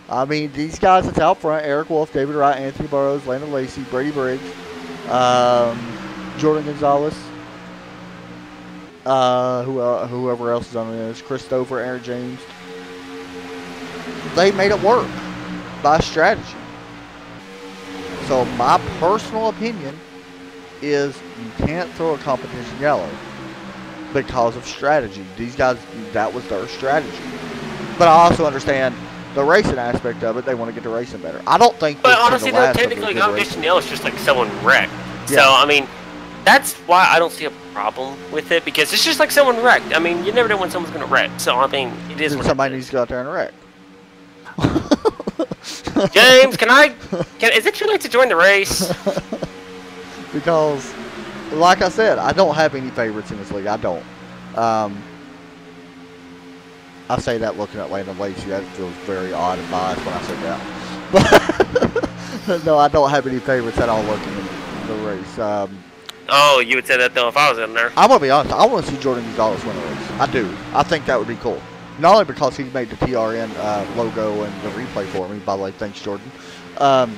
I mean, these guys that's out front, Eric Wolf, David Wright, Anthony Burrows, Landon Lacey, Brady Briggs, Jordan Gonzalez, whoever else is on this, Christopher, Aaron James. They made it work by strategy. So my personal opinion is you can't throw a competition yellow because of strategy. These guys, that was their strategy. But I also understand the racing aspect of it. They want to get the racing better. I don't think. But honestly, though, technically, competition yellow is just like someone wrecked. Yeah. So I mean, that's why I don't see a problem with it, because it's just like someone wrecked. I mean, you never know when someone's going to wreck. So I mean, it is. Somebody needs to go out there and wreck. James, is it too late to join the race? Because, like I said, I don't have any favorites in this league. I don't. I say that looking at Landon Lacey. That feels very odd and biased when I say that. But no, I don't have any favorites at all looking in the race. Oh, you would say that though if I was in there. I'm going to be honest. I want to see Jordan Gonzalez win the race. I do. I think that would be cool. Not only because he's made the TRN logo and the replay for me. By the way, thanks, Jordan. But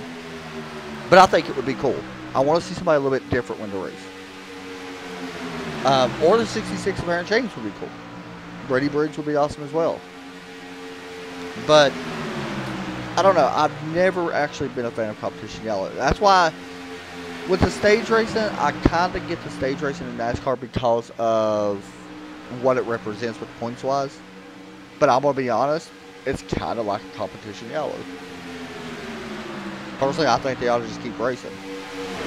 I think it would be cool. I want to see somebody a little bit different win the race. Or the 66 of Aaron James would be cool. Brady Briggs would be awesome as well. But, I don't know. I've never actually been a fan of competition yellow. That's why, with the stage racing, I kind of get the stage racing in NASCAR because of what it represents with points-wise. But I'm going to be honest, it's kind of like a competition yellow. Personally, I think they ought to just keep racing.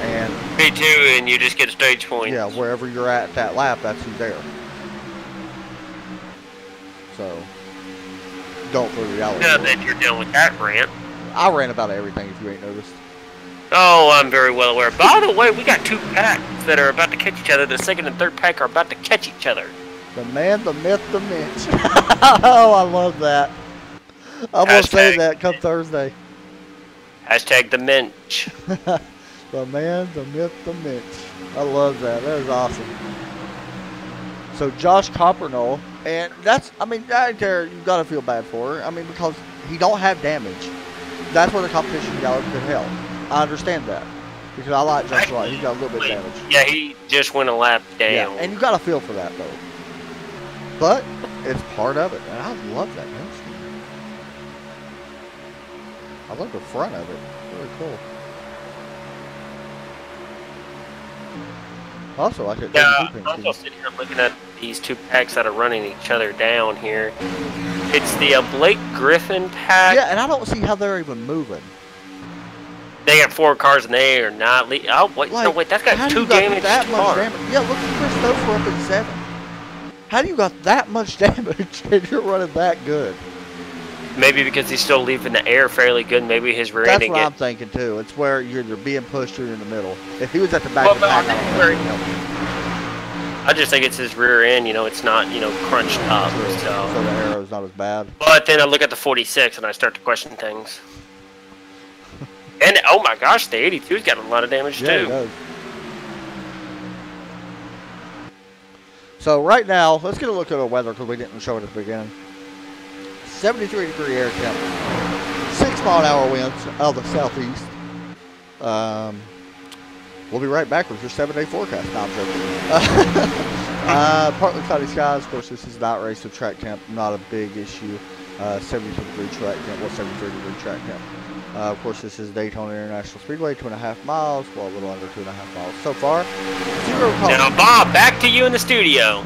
And me too, and you just get stage points. Yeah, wherever you're at that lap, that's who's there. So, don't throw the yellow. Now that you're done with that rant. I ran about everything if you ain't noticed. Oh, I'm very well aware. By the way, we got two packs that are about to catch each other. The second and third pack are about to catch each other. The man, the myth, the Mitch. Oh, I love that. I'm going to say that come Thursday. Hashtag the Minch. The man, the myth, the Mitch. I love that. That is awesome. So Josh Coppernoll, and that's, I mean, right there, you've got to feel bad for her. I mean, because he don't have damage. That's where the competition yellow could help. I understand that. Because I like Josh Wright. He's got a little bit of damage. Yeah, he just went a lap down. Yeah, and you got to feel for that, though. But it's part of it. And I love that, man. I love the front of it. Really cool. Also, I could. Yeah, I'm also sitting here looking at these two packs that are running each other down here. It's the Blake Griffin pack. Yeah, and I don't see how they're even moving. They got 4 cars and they are not. Oh wait, like, no wait, that's got 2 damage. That much damage. Yeah, look at Christopher up in 7. How do you got that much damage and you're running that good? Maybe because he's still leaving the air fairly good. Maybe his rear ending. That's what I'm thinking too. It's where you're either being pushed or you're in the middle. If he was at the back of the pack, I just think it's his rear end. You know, it's not crunched up. So the arrow's not as bad. But then I look at the 46 and I start to question things. And oh my gosh, the 82's got a lot of damage too. It does. So right now, let's get a look at the weather because we didn't show it at the beginning. 73-degree air temp, 6-mile-an-hour winds out of the southeast. We'll be right back with your 7-day forecast. No, I'm joking. Partly cloudy skies. Of course, this is not race, so track temp not a big issue. 72-degree track temp, 73-degree track temp. Of course, this is Daytona International Speedway, 2.5 miles, well, a little under 2.5 miles so far. 0 calls. Now, Bob, back to you in the studio.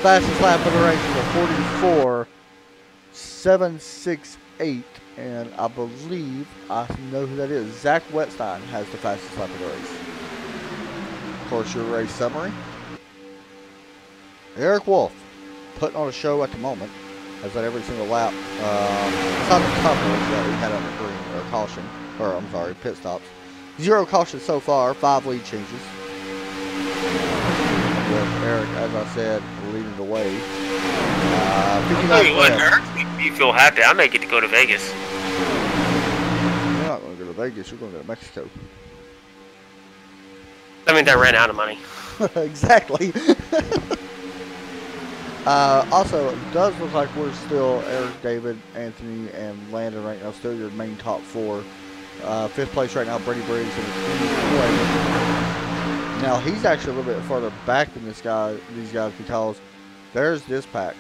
Fastest lap of the race is a 44.768, and I believe I know who that is. Zach Wetstein has the fastest lap of the race. Of course, your race summary. Eric Wolf putting on a show at the moment. Has that every single lap. It's not a couple that we had on the green or caution, or I'm sorry, pit stops. 0 cautions so far, 5 lead changes. With Eric, as I said, leading the way. Hey, what, Eric, you feel happy? I may get to go to Vegas. Vegas, you're going to go to Mexico. I mean, they ran out of money. Exactly. Also, it does look like we're still Eric, David, Anthony, and Landon right now, still your main top 4. 5th place right now, Brady Briggs in the 20th place. Now, he's actually a little bit further back than these guys because there's this pack.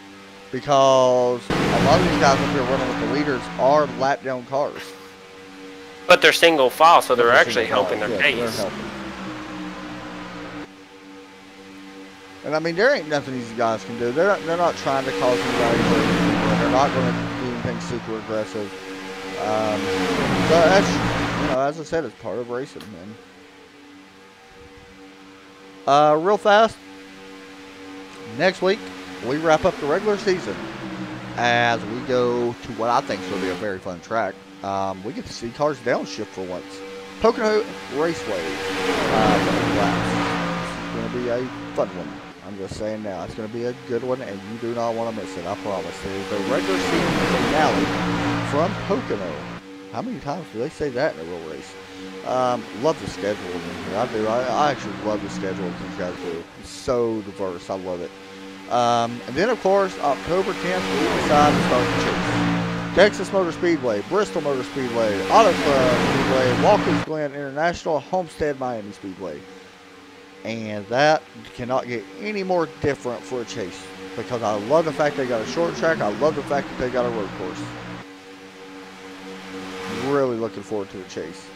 Because a lot of these guys up here running with the leaders are lap down cars. But they're single file, so they're actually helping their pace. And I mean, there ain't nothing these guys can do. They're not trying to cause anybody hurt. They're not going to do anything super aggressive. But that's, as I said, it's part of racing, man. Real fast. Next week, we wrap up the regular season as we go to what I think is going to be a very fun track. We get to see cars downshift for once. Pocono Raceway. It's going to be a fun one. I'm just saying now, it's going to be a good one, and you do not want to miss it, I promise. It is the regular season finale from Pocono. How many times do they say that in a real race? Love the schedule in here. I do. I actually love the schedule these guys do. It's so diverse. I love it. And then, of course, October 10th, we decide to start the chase. Texas Motor Speedway, Bristol Motor Speedway, Auto Club Speedway, Watkins Glen International, Homestead Miami Speedway. And that cannot get any more different for a chase. Because I love the fact they got a short track. I love the fact that they got a road course. Really looking forward to the chase.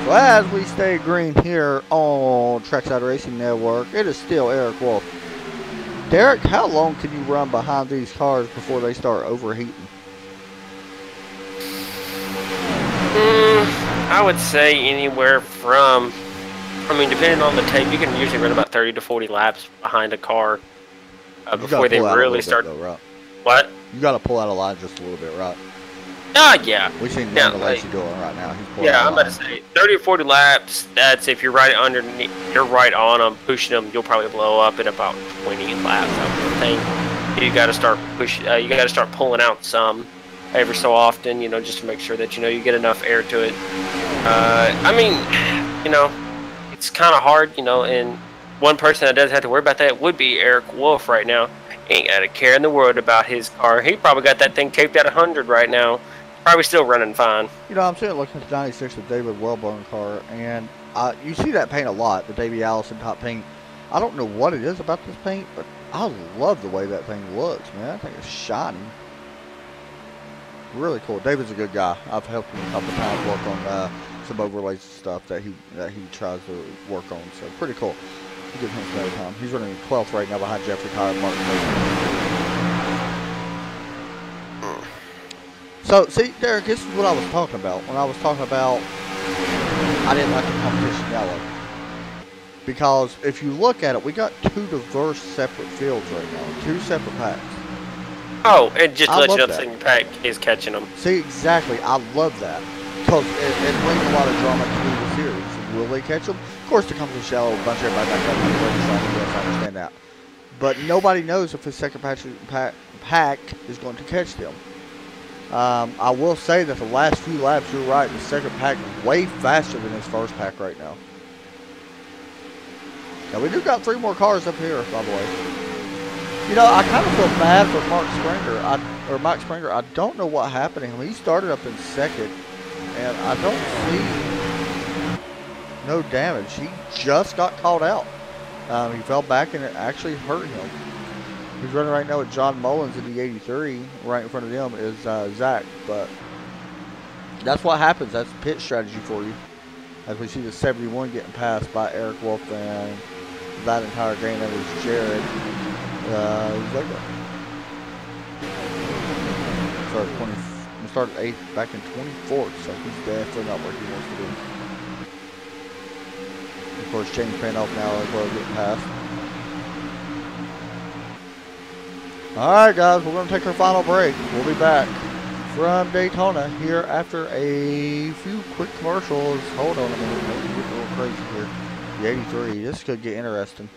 So as we stay green here on Trackside Racing Network, it is still Eric Wolf. Derek, how long can you run behind these cars before they start overheating? I would say anywhere from, depending on the tape, you can usually run about 30 to 40 laps behind a car before they really start. Though, right? What? You got to pull out a line just a little bit, right? Yeah. We've seen Landon Lacey doing right now. He's pulling I'm out about to say 30 or 40 laps. That's if you're right underneath, you're right on them, pushing them. You'll probably blow up in about 20 laps. I would think you got to start pushing. You got to start pulling out some every so often, just to make sure that you get enough air to it. It's kind of hard, and one person that doesn't have to worry about that would be Eric Wolf right now. He ain't got a care in the world about his car. He probably got that thing taped at 100 right now. Probably still running fine. I'm sitting looking at the 96 with David Wellborn car, and you see that paint a lot, the Davey Allison top paint. I don't know what it is about this paint, but I love the way that thing looks, man. I think it's shiny. Really cool. David's a good guy. I've helped him a couple times work on some overlays and stuff that he tries to work on. So pretty cool. Give him some time. He's running 12th right now behind Jeffrey Kyle and Martin Mason. So see, Derek, this is what I was talking about when I was talking about I didn't like the competition yellow. Because if you look at it, we got 2 diverse separate fields right now, 2 separate packs. Oh, and just to let you know, the that. second pack is catching them. See, exactly. I love that. Because it brings a lot of drama to the series. Will they catch them? Of course, the company shall bunch everybody back up and yes, I understand that. But nobody knows if the second pack is going to catch them. I will say that the last few laps, you're right, the second pack is way faster than his first pack right now. Now, we do got 3 more cars up here, by the way. I kind of feel bad for Mike Springer. I don't know what happened to him. He started up in second, and I don't see no damage. He just got called out. He fell back, and it actually hurt him. He's running right now with John Mullins in the 83. Right in front of them is Zach. But that's what happens. That's pit strategy for you. As we see the 71 getting passed by Eric Wolf and that entire game. That is Jared. Started 8th back in 24th, so he's definitely not what he wants to do. Of course, James Panoff now as well getting passed. Alright guys, we're going to take our final break. We'll be back from Daytona here after a few quick commercials. Hold on a minute, maybe get a little crazy here. The 83. This could get interesting.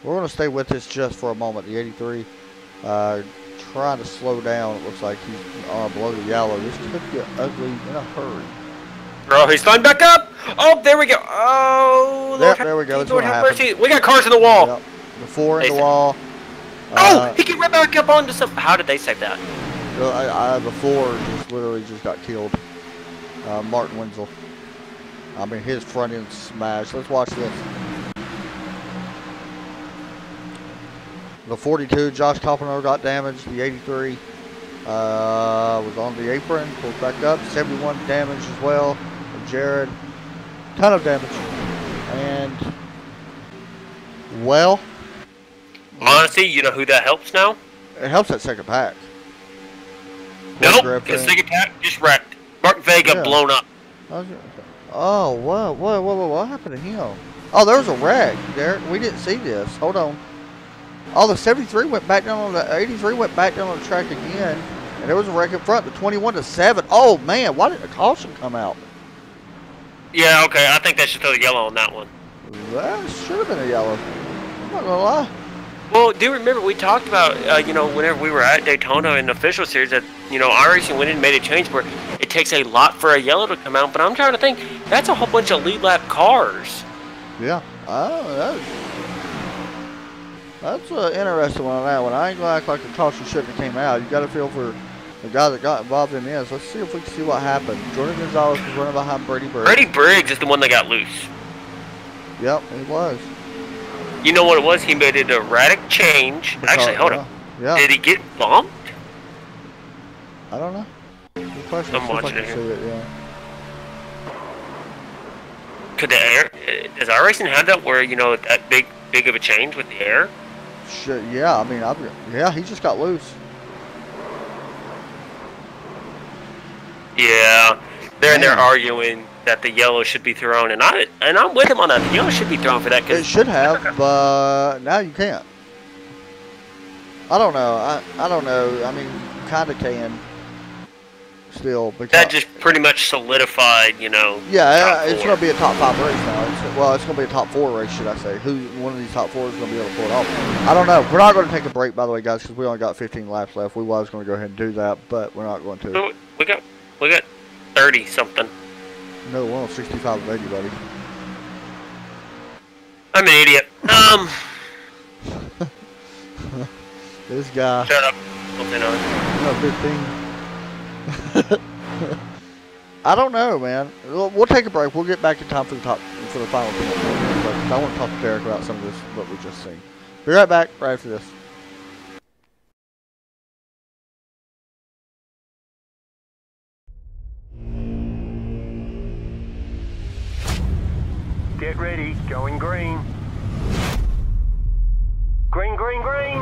We're going to stay with this just for a moment. The 83 trying to slow down. It looks like he's below the yellow. This could get ugly in a hurry. Bro, he's flying back up. Oh, there we go. Oh, Yep, there we go. That's Lord what have happened. mercy. We got cars in the wall. Yep. The 4 in the They- wall. Oh, he can right back up onto some. How did they save that? The 4 just literally just got killed. Martin Wenzel. I mean, his front end smashed. Let's watch this. The 42, Josh Coppino got damaged. The 83 was on the apron, pulled back up. 71 damage as well. And Jared, ton of damage. And, well, Honestly, you know who that helps now? it helps that second pack. Nope, Griffin. because second attack just wrecked. Mark Vega Yeah. blown up. Oh, what happened to him? Oh, there was a wreck, Derek. We didn't see this. Hold on. Oh, the 73 went back down on the 83 went back down on the track again, and there was a wreck in front. The 21 to 7. Oh man, why didn't the caution come out? Yeah, okay, I think they should throw the yellow on that one. That should have been a yellow. I'm not gonna lie. Well, do you remember we talked about, whenever we were at Daytona in the official series that, iRacing went in and made a change where it takes a lot for a yellow to come out, but I'm trying to think, that's a whole bunch of lead lap cars. Yeah. That's an interesting one on that one. I ain't gonna act like the caution shouldn't have came out. You got to feel for the guy that got involved in this. Let's see if we can see what happened. Jordan Gonzalez was running behind Brady Briggs. Brady Briggs is the one that got loose. Yep, he was. You know what it was? He made an erratic change. Actually, hold on. Yeah. Did he get bumped? I don't know. Good question. I'm See if I watching can it see it, yeah. Could the air? Does iRacing have that where that big of a change with the air? Shit, yeah, I mean, yeah, he just got loose. Yeah, they're Man. arguing that the yellow should be thrown, and I'm with him on that. The yellow should be thrown for that. It Cause should have, but now you can't. I don't know. I don't know. I mean, kind of can still. Because, that just pretty much solidified, yeah, top it's four. going to be a top 5 race now. It's going to be a top 4 race, should I say. One of these top 4 is going to be able to pull it off. I don't know. We're not going to take a break, by the way, guys, because we only got 15 laps left. We was going to go ahead and do that, but we're not going to. So we got 30 something. No, we're on 65 of 80, buddy. I'm an idiot. This guy. Shut up. Something on. No, 15. I don't know, man. We'll take a break. We'll get back in time for the final thing. I want to talk to Derek about some of this, what we just seen. Be right back right after this. Get ready, going green. Green, green, green.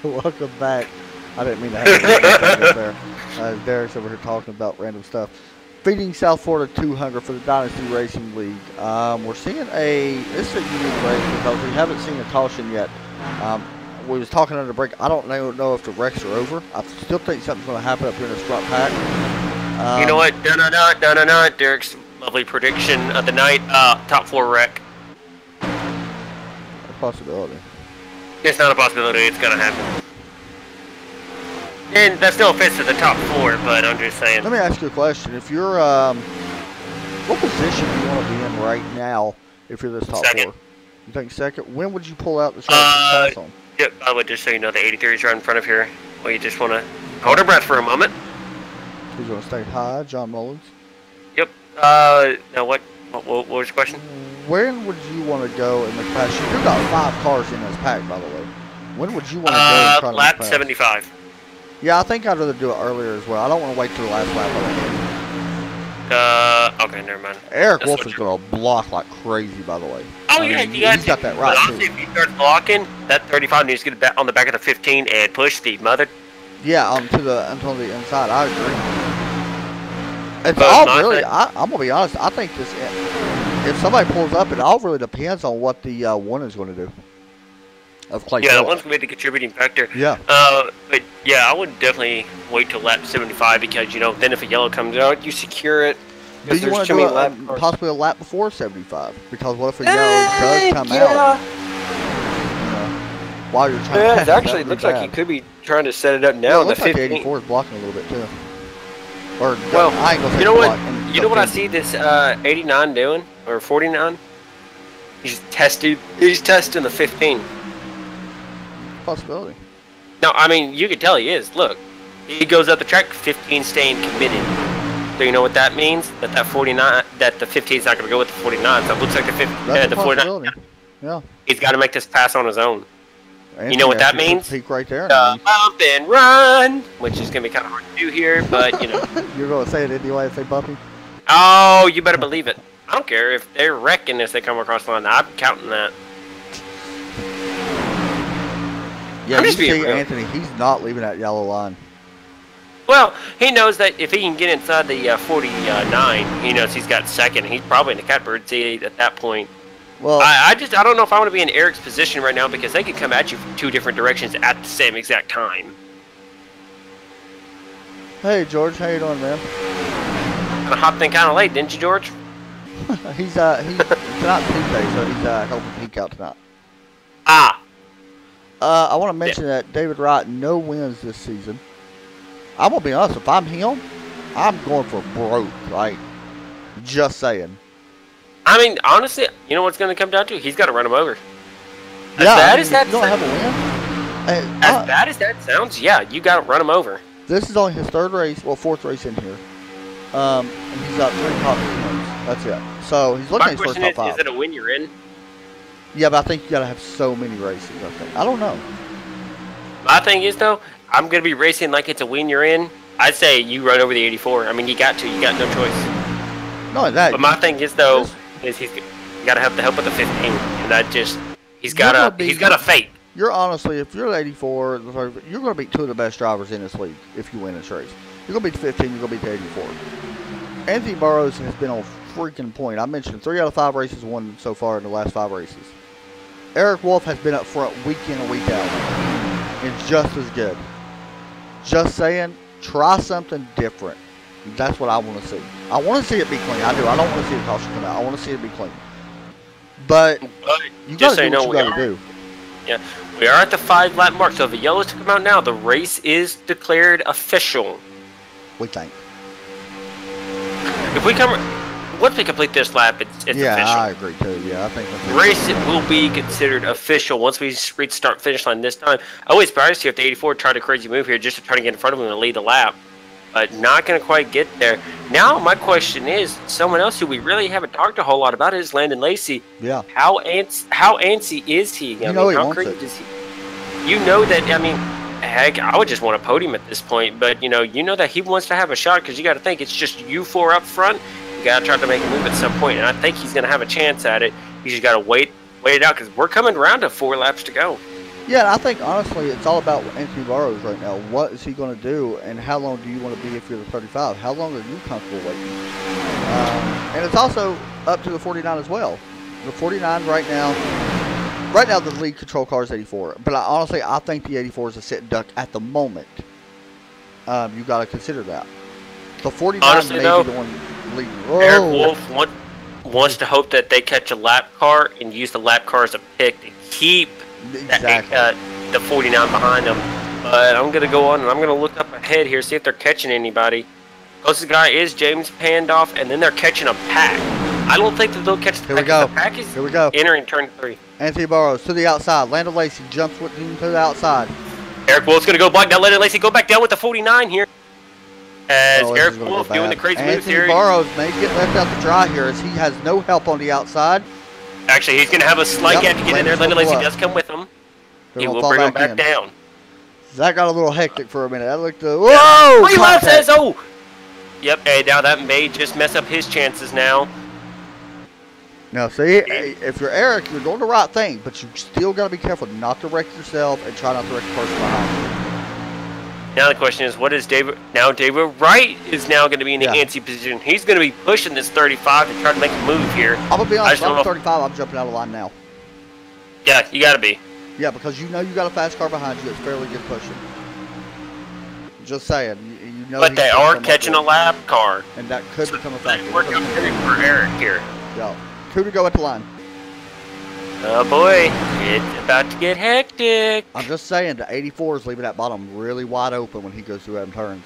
Welcome back. I didn't mean to have you there. Derek's over here talking about random stuff. Feeding South Florida 200 for the Dynasty Racing League. We're seeing this is a unique race because we haven't seen a caution yet. We was talking under the break. I don't know if the wrecks are over. I still think something's going to happen up here in this front pack. You know what? Dun-dun-dun. Derek's lovely prediction of the night. Top 4 wreck. A possibility. It's not a possibility. It's going to happen. And that's no offense to the top 4, but I'm just saying. Let me ask you a question. If you're, what position do you want to be in right now if you're this top Second. 4? You think second? When would you pull out the pass on? Yep, I would just so you know the 83 is right in front of here. Well, you just want to hold your breath for a moment. Who's going to stay high? John Mullins? Yep. Now what was your question? When would you want to go in the pass? You've got 5 cars in this pack, by the way. When would you want to go and try to lap pass? 75. Yeah, I think I'd rather do it earlier as well. I don't want to wait till the last lap of the game. Okay, never mind. Eric Wolf is going to block like crazy, by the way. Oh, yeah, he's got that right, honestly, too. if he starts blocking, that 35 needs to get back on the back of the 15 and push the mother. Yeah, onto the inside. I agree. It's But all my really. thing- I'm gonna be honest. I think this. If somebody pulls up, it all really depends on what the one is going to do. Of Clay. Yeah, that Phillips. one's going to be the contributing factor. Yeah. But yeah, I would definitely wait till lap 75 because, you know, then if a yellow comes out, you secure it. Do Because you there's want too to do many lap cars. possibly a lap before 75? Because what if a yellow does come out? While you're trying to Yeah, pass, it actually that'd be looks like bad. he could be trying to set it up Yeah, now it in the looks like 15. 84 is blocking a little bit too. Or Well, I ain't gonna say you know what? block, You know what I see this 89 doing or 49? He's testing the 15. Possibility. No, I mean you could tell he is. Look, he goes up the track, 15 staying committed. So you know what that means? That 49, that the 15 is not going to go with the 49. So it looks like the 50, That's a the 49. possibility. Yeah. He's got to make this pass on his own. Anthony You know what that actually took means? a Peek right there. Bump and run, which is going to be kind of hard to do here, but you know. You're gonna say it anyway if they bump him? Oh, you better believe it. I don't care if they're wrecking as they come across the line. I'm counting that. Yeah, I'm you just being see real. Anthony, he's not leaving that yellow line. Well, he knows that if he can get inside the 49, he knows he's got second. He's probably in the catbird seat at that point. Well, I don't know if I want to be in Eric's position right now because they could come at you from 2 different directions at the same exact time. hey George, how you doing, man? I hopped in kind of late, didn't you, George? he's tonight Tuesday, so he's helping peek out tonight. Ah, I want to mention that David Wright, no wins this season. I'm gonna be honest, if I'm him, I'm going for broke. Like, just saying. I mean, honestly, you know what's going to come down to? He's got to run him over. As Yeah, bad I mean, as that you don't have a sounds, win. as bad as that sounds, yeah, you got to run him over. This is only his 3rd race, well, 4th race in here. And he's got 3 top 10 wins. That's it. So he's looking My at his first question top 5. is it a win you're in? Yeah, but I think you gotta have so many races. I think. I don't know. My thing is, though, I'm going to be racing like it's a win you're in. I'd say you run over the 84. I mean, you got to. You got no choice. No, that. But my thing is, though, is he's got to have the help with the 15. And that just, he's got a fate. You're honestly, if you're 84, you're gonna beat 2 of the best drivers in this league if you win this race. You're gonna beat the 15. You're gonna beat the 84. Anthony Burrows has been on freaking point. I mentioned 3 out of 5 races won so far in the last 5 races. Eric Wolf has been up front week in and week out. And just as good. Just saying, try something different. That's what I want to see. I want to see it be clean. I do. I don't want to see the caution come out. I want to see it be clean. But you got to do what you got to do. Yeah, we are at the 5 lap mark. So if the yellows to come out now, the race is declared official. We think. If we come, once we complete this lap, it's Yeah, official. I agree too. Yeah, I think that's The race will be considered official once we reach start finish line this time. I was surprised if the 84 tried a crazy move here just to try to get in front of him and lead the lap, but not going to quite get there. Now my question is, someone else who we really haven't talked a whole lot about is Landon Lacey. Yeah. How antsy is he? You know he how wants crazy it. is he? You know that, I mean, heck, I would just want to podium at this point, but you know that he wants to have a shot because you got to think it's just you 4 up front. You got to try to make a move at some point, and I think he's going to have a chance at it. You just got to wait it out because we're coming around to 4 laps to go. Yeah, and I think honestly, it's all about Anthony Barrows right now. What is he going to do, and how long do you want to be if you're the 35? How long are you comfortable waiting? And it's also up to the 49 as well. The 49 right now the lead control car is 84. But honestly, I think the 84 is a sit duck at the moment. You got to consider that. The 49 Honestly, may though, be the one leading. Eric Wolf wants to hope that they catch a lap car and use the lap car as a pick to keep the 49 behind them. But I'm going to go on and I'm going to look up ahead here, see if they're catching anybody. Closest guy is James Pandoff, and then they're catching a pack. I don't think that they'll catch the pack. The pack is Here we go. Entering turn 3. Anthony Barrows to the outside. Landon Lacey jumps with him to the outside. Eric Wolf's going to go black. Now Landon Lacey go back down with the 49 here. As Eric Wolf doing the crazy moves here. Anthony Barrows may get left out to dry here as he has no help on the outside. Actually, he's going to have a slight gap to get in there. Landon Lacey does come with him. He will bring him back down. That got a little hectic for a minute. That looked whoa! 3 laps says, oh! Yep, hey, now that may just mess up his chances now. Now, see, if you're Eric, you're doing the right thing, but you still got to be careful not to wreck yourself and try not to wreck the person behind you. Now the question is, what is David? Now David Wright is now going to be in the antsy position. He's going to be pushing this 35 to try to make a move here. I'm going to be honest, I'm 35, I'm jumping out of line now. Yeah, you got to be. Yeah, because you know you got a fast car behind you that's fairly good pushing. Just saying. You know. But they are catching a lap car. And that could become a factor. Working for Eric here. Yeah. 2 to go at the line. Oh boy, it's about to get hectic. I'm just saying, the 84 is leaving that bottom really wide open when he goes through them turns.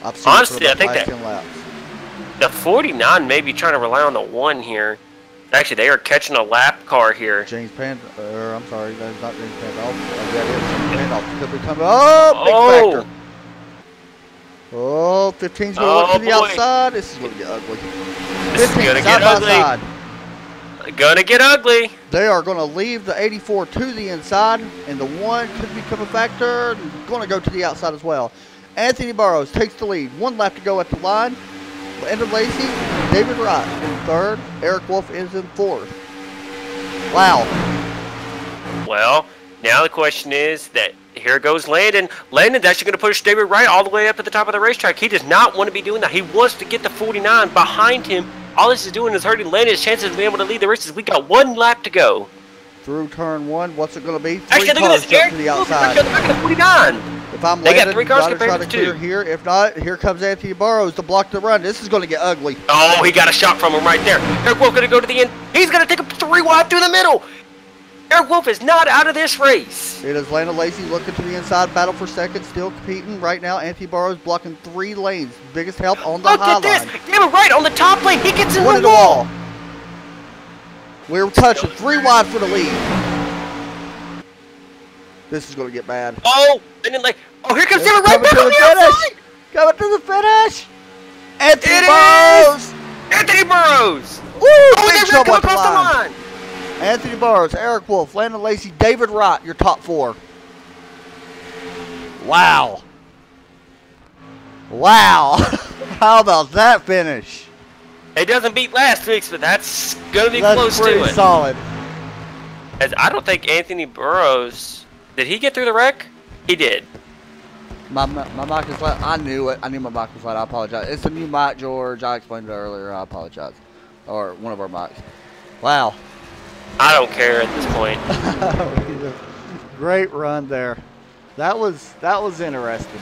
I've seen honestly, I think that 10 laps. The 49 may be trying to rely on the 1 here. Actually, they are catching a lap car here. James Pandoff, I'm sorry, that's not James Pandoff. That is James Pandoff. Could be coming. Oh, big factor. Oh, 15's going to look to the outside. This is going to get ugly. This is going to get ugly. Gonna get ugly. They are going to leave the 84 to the inside, and the 1 could become a factor. Going to go to the outside as well. Anthony Barrows takes the lead. 1 lap to go at the line. Landon Lacey, David Wright in 3rd. Eric Wolf is in 4th. Wow. Well, now the question is that here goes Landon. Landon's actually going to push David Wright all the way up to the top of the racetrack. He does not want to be doing that. He wants to get the 49 behind him. All this is doing is hurting Landon's chances of being able to lead the races. We got 1 lap to go. Through turn 1, what's it going to be? 3 actually, cars jump to the outside. Back at the 49. If I'm they Landon, got 3 cars you got to try to clear here. If not, here comes Anthony Barrows to block the run. This is going to get ugly. Oh, he got a shot from him right there. Eric Wolf going to go to the end. He's going to take a 3 wide through the middle. Eric Wolf is not out of this race. It is Landon Lacey looking to the inside, battle for second, still competing. Right now, Anthony Barrows blocking 3 lanes. Biggest help on the high line. Look at this. David Wright on the top lane. He gets in the wall. We're touching 3 wide for the lead. This is going to get bad. Oh, and then here comes David Wright back on the outside. Coming to the finish. Anthony Barrows. Anthony Barrows. Woo, big trouble at the line. Anthony Barrows, Eric Wolf, Landon Lacey, David Wright, your top 4. Wow. Wow. How about that finish? It doesn't beat last week's, but that's going to be close to it. That's pretty solid. As I don't think Anthony Barrows, did he get through the wreck? He did. My mic is flat. I knew it. I knew my mic was flat. I apologize. It's a new mic, George. I explained it earlier. I apologize. Or one of our mics. Wow. I don't care at this point. Great run there. That was interesting.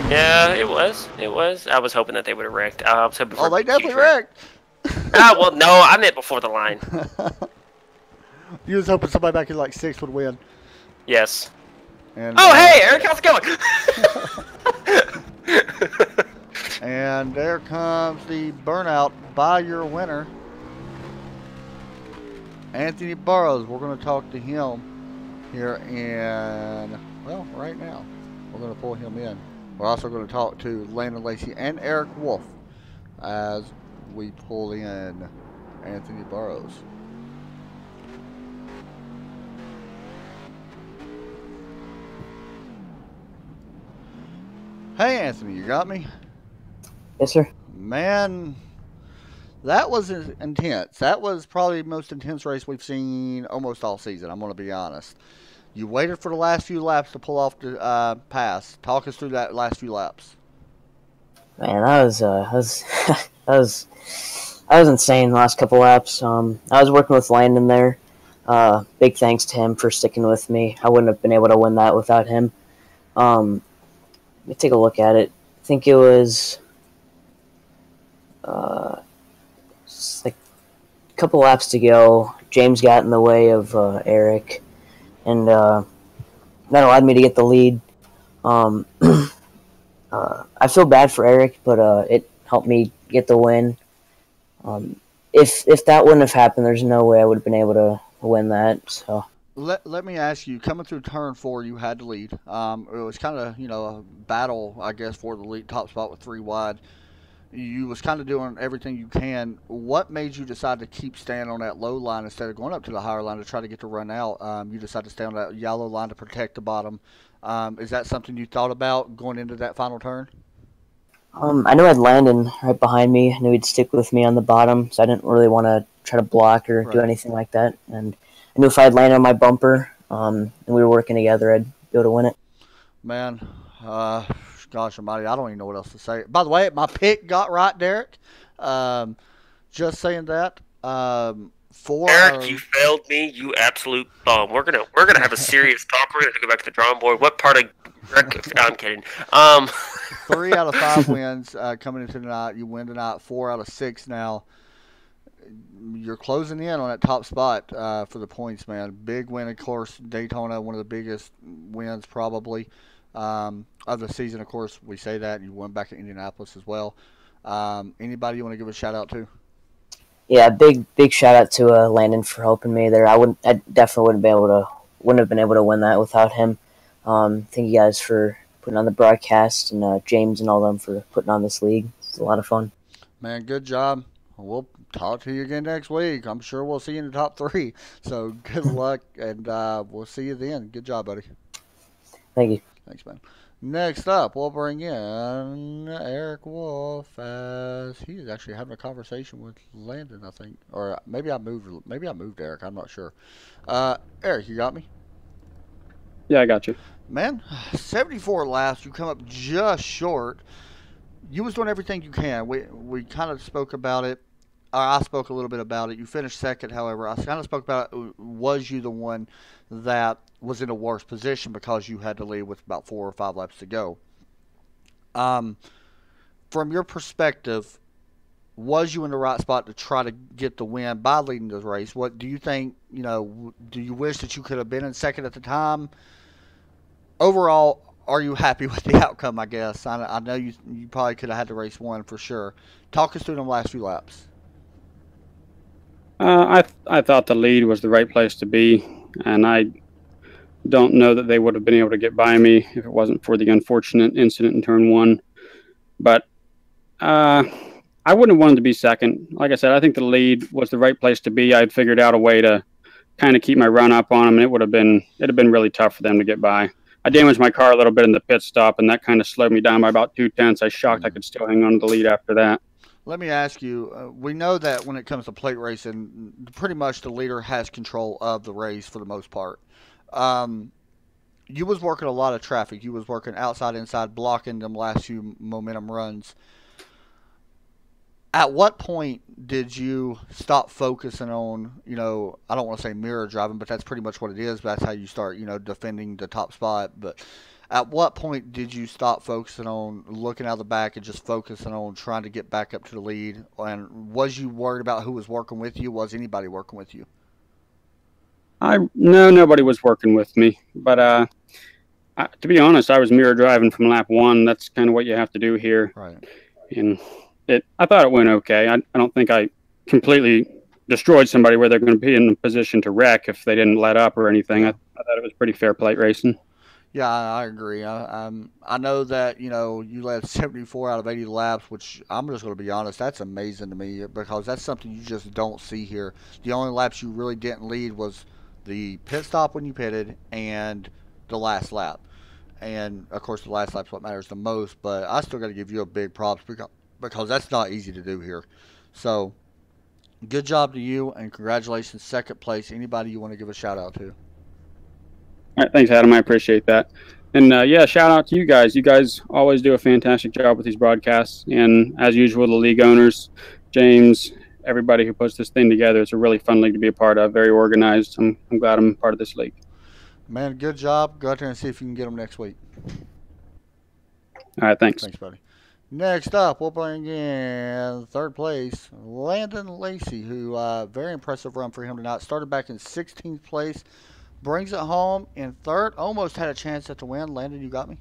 Yeah, it was. It was. I was hoping that they would have wrecked. I was hoping for they definitely wrecked. Well, no, I meant before the line. You was hoping somebody back in like 6 would win. Yes. And, hey, Eric, how's it going? And there comes the burnout by your winner, Anthony Barrows. We're going to talk to him here in, well, right now. We're going to pull him in. We're also going to talk to Landon Lacey and Eric Wolf as we pull in Anthony Barrows. Hey, Anthony, you got me? Yes, sir. Man, That was intense. That was probably the most intense race we've seen almost all season. I'm going to be honest. You waited for the last few laps to pull off the pass. Talk us through that last few laps. Man, that was insane. The last couple laps. I was working with Landon there. Big thanks to him for sticking with me. I wouldn't have been able to win that without him. Let me take a look at it. I think it was just like a couple laps to go. James got in the way of Eric, and that allowed me to get the lead. I feel bad for Eric, but it helped me get the win. If that wouldn't have happened, there's no way I would have been able to win that. So let me ask you, coming through turn 4, you had the lead. It was kind of a battle, I guess, for the lead top spot with 3 wide. You was kind of doing everything you can. What made you decide to keep staying on that low line instead of going up to the higher line to try to get the run out? You decided to stay on that yellow line to protect the bottom. Is that something you thought about going into that final turn? I knew I had Landon right behind me. I knew he'd stick with me on the bottom, so I didn't really want to try to block or do anything like that. And I knew if I had Landon on my bumper and we were working together, I'd be able to win it. Man, gosh almighty, I don't even know what else to say. By the way, my pick got right, Derek. Just saying that. Eric, you failed me. You absolute bum. We're gonna have a serious talk. We're gonna go back to the drawing board. What part of I'm kidding. 3 out of 5 wins coming into tonight. You win tonight. 4 out of 6 now. You're closing in on that top spot for the points, man. Big win, of course. Daytona, one of the biggest wins probably of the season. Of course, we say that. You won back at Indianapolis as well. Anybody you want to give a shout out to? Yeah, big shout out to Landon for helping me there. I definitely wouldn't have been able to win that without him. Thank you guys for putting on the broadcast, and James and all them for putting on this league. It's a lot of fun. Man, good job. We'll talk to you again next week. I'm sure we'll see you in the top 3. So good luck, and we'll see you then. Good job, buddy. Thank you. Thanks, man. Next up, we'll bring in Eric Wolf as he is actually having a conversation with Landon, I think. Or maybe I moved Eric. I'm not sure. Eric, you got me? Yeah, I got you. Man, 74 laps. You come up just short. You was doing everything you can. We kind of spoke about it. Or I spoke a little bit about it. You finished second, however. I kind of spoke about it. Was you the one that was in a worse position because you had to lead with about 4 or 5 laps to go? From your perspective, was you in the right spot to try to get the win by leading the race? What do you think? Do you wish that you could have been in second at the time? Overall, are you happy with the outcome, I guess? I know you probably could have had the race won for sure. Talk us through them last few laps. I thought the lead was the right place to be, and I don't know that they would have been able to get by me if it wasn't for the unfortunate incident in turn 1. But I wouldn't have wanted to be second. Like I said, I think the lead was the right place to be. I'd figured out a way to kind of keep my run up on them, and it'd have been really tough for them to get by. I damaged my car a little bit in the pit stop, and that kind of slowed me down by about 0.2. I was shocked I could still hang on to the lead after that. Let me ask you, we know that when it comes to plate racing, pretty much the leader has control of the race for the most part. You was working a lot of traffic. You was working outside, inside, blocking them last few momentum runs. At what point did you stop focusing on, I don't want to say mirror driving, but that's pretty much what it is. That's how you start, defending the top spot. But at what point did you stop focusing on looking out the back and just focusing on trying to get back up to the lead? And was you worried about who was working with you? Was anybody working with you? No, nobody was working with me. But to be honest, I was mirror driving from lap 1. That's kind of what you have to do here. Right. And I thought it went okay. I don't think I completely destroyed somebody where they're going to be in a position to wreck if they didn't let up or anything. I thought it was pretty fair plate racing. Yeah, I agree. I know that, you led 74 out of 80 laps, which I'm just going to be honest, that's amazing to me because that's something you just don't see here. The only laps you really didn't lead was the pit stop when you pitted and the last lap. And, of course, the last lap's what matters the most, but I still got to give you a big props because that's not easy to do here. So, Good job to you, and congratulations, second place. Anybody you want to give a shout out to? All right, thanks, Adam. I appreciate that. And yeah, shout out to you guys. You guys always do a fantastic job with these broadcasts. And as usual, the league owners, James, everybody who puts this thing together, it's a really fun league to be a part of. Very organized. I'm glad I'm part of this league. Man, good job. Go out there and see if you can get them next week. All right, thanks. Thanks, buddy. Next up, we'll bring in third place, Landon Lacey, who very impressive run for him tonight. Started back in 16th place, brings it home in third. Almost had a chance at the win. Landon, you got me?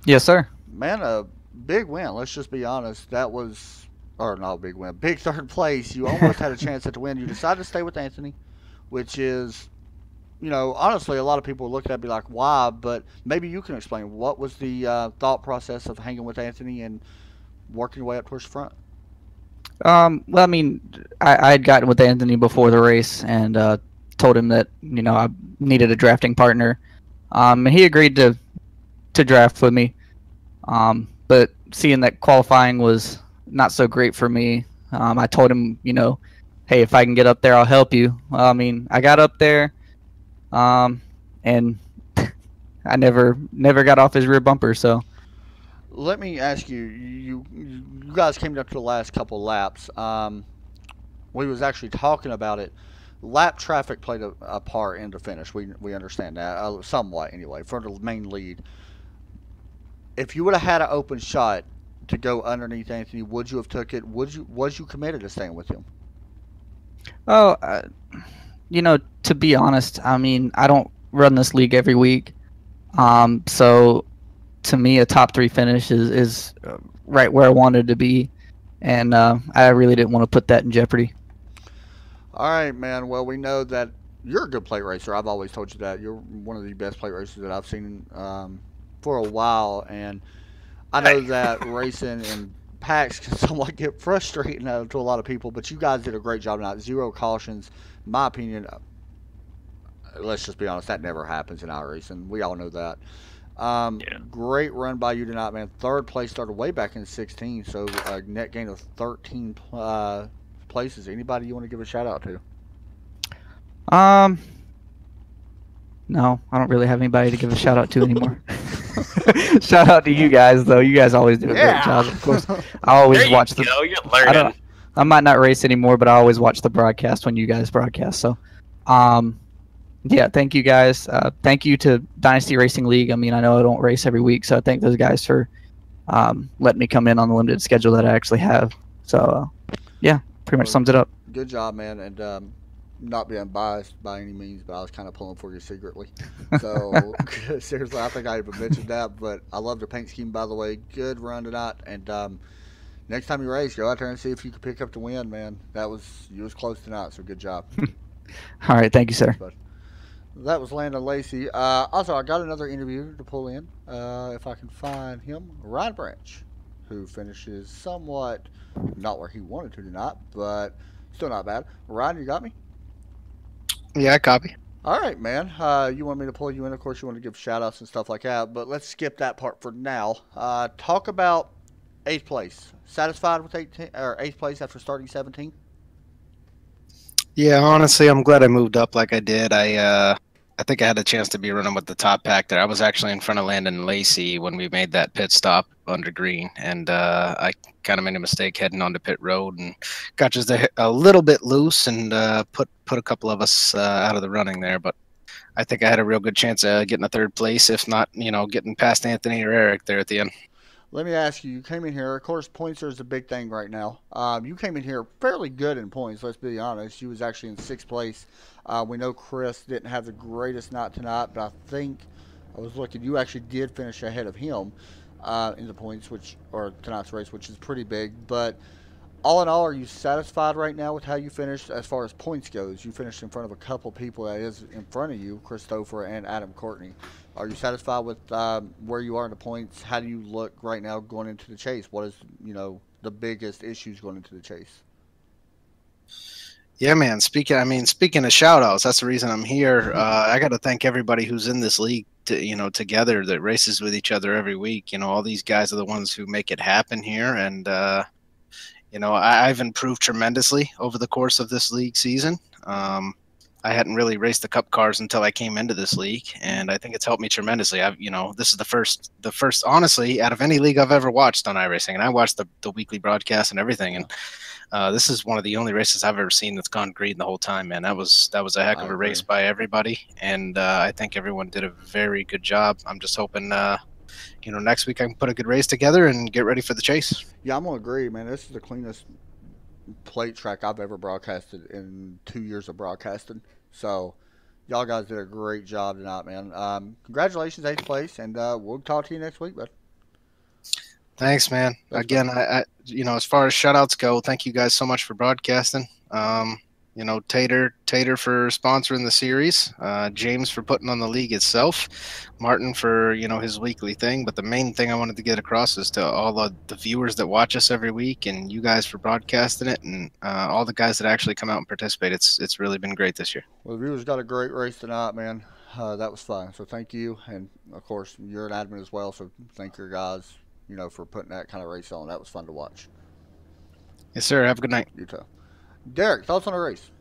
Yes, sir. Man, a big win. Let's just be honest. That was, or not a big win, big third place. You almost had a chance at the win. You decided to stay with Anthony, which is, you know, honestly, a lot of people look at it and be like, why? But maybe you can explain. What was the thought process of hanging with Anthony and working your way up towards the front? Well, I mean, I had gotten with Anthony before the race and told him that, you know, I needed a drafting partner. And he agreed to draft with me. But seeing that qualifying was not so great for me, I told him, you know, hey, if I can get up there, I'll help you. Well, I mean, I got up there. And I never got off his rear bumper. So let me ask you, you guys came up to the last couple laps. We was actually talking about it. Lap traffic played a part in the finish. We understand that somewhat anyway for the main lead. If you would have had an open shot to go underneath Anthony, would you have took it? Was you committed to staying with him? Oh, you know, to be honest, I mean, I don't run this league every week. So to me, a top 3 finish is right where I wanted to be. And I really didn't want to put that in jeopardy. All right, man. Well, we know that you're a good plate racer. I've always told you that. You're one of the best plate racers that I've seen for a while. And I know that racing in packs can somewhat get frustrating to a lot of people, but you guys did a great job tonight. 0 cautions. In my opinion, let's just be honest, that never happens in our racing. We all know that. Great run by you tonight, man. Third place started way back in 16, so a net gain of 13 places. Anybody you want to give a shout out to? No, I don't really have anybody to give a shout out to anymore. Shout out to you guys, though. You guys always do a great job. Of course, I always watch the. You're learning. I might not race anymore, but I always watch the broadcast when you guys broadcast. So, yeah, thank you guys. Thank you to Dynasty Racing League. I mean, I know I don't race every week, so I thank those guys for letting me come in on the limited schedule that I actually have. So, yeah, pretty much sums it up. Good job, man, and not being biased by any means, but I was kind of pulling for you secretly. So, seriously, I think I even mentioned that, but I love the paint scheme, by the way. Good run tonight, and next time you race, go out there and see if you can pick up the win, man. You was close tonight, so good job. All right, thank you, sir. That was Landon Lacey. Also, I got another interview to pull in, if I can find him. Ryan Branch, who finishes somewhat not where he wanted to tonight, but still not bad. Ryan, you got me? Yeah, I copy. All right, man. You want me to pull you in? Of course, you want to give shout-outs and stuff like that, but let's skip that part for now. Talk about 8th place. Satisfied with 8th place after starting 17th? Yeah, honestly, I'm glad I moved up like I did. I think I had a chance to be running with the top pack there. I was actually in front of Landon Lacey when we made that pit stop under green, and I kind of made a mistake heading onto pit road and got just a little bit loose and put a couple of us out of the running there. But I think I had a real good chance of getting a 3rd place, if not, getting past Anthony or Eric there at the end. Let me ask you, you came in here, of course, points are a big thing right now. You came in here fairly good in points, let's be honest. You was actually in 6th place. We know Chris didn't have the greatest night tonight, but I think, I was looking, you actually did finish ahead of him in the points, or tonight's race, which is pretty big. But all in all, are you satisfied right now with how you finished as far as points goes? You finished in front of a couple people that is in front of you, Christopher and Adam Courtney. Are you satisfied with where you are in the points? How do you look right now going into the chase? What is, the biggest issues going into the chase? Yeah, man. Speaking of shout outs, that's the reason I'm here. I got to thank everybody who's in this league together that races with each other every week. All these guys are the ones who make it happen here. And, you know, I've improved tremendously over the course of this league season. I hadn't really raced the Cup cars until I came into this league, and I think it's helped me tremendously. This is the first, honestly, out of any league I've ever watched on iRacing, and I watched the weekly broadcast and everything, and this is one of the only races I've ever seen that's gone green the whole time, man. That was a heck of a race by everybody, and I think everyone did a very good job. I'm just hoping, next week I can put a good race together and get ready for the chase. Yeah, I'm gonna agree, man. This is the cleanest plate track I've ever broadcasted in 2 years of broadcasting. So, y'all guys did a great job tonight, man. Congratulations, 8th place, and we'll talk to you next week, bud. Thanks, man. Again, I as far as shout-outs go, thank you guys so much for broadcasting. Tater for sponsoring the series, James for putting on the league itself, Martin for his weekly thing. But the main thing I wanted to get across is to all the viewers that watch us every week, and you guys for broadcasting it, and all the guys that actually come out and participate. It's really been great this year. Well, the viewers got a great race tonight, man. That was fun. So thank you, and of course you're an admin as well. So thank your guys, for putting that kind of race on. That was fun to watch. Yes, sir. Have a good night. You too. Derek, thoughts on the race?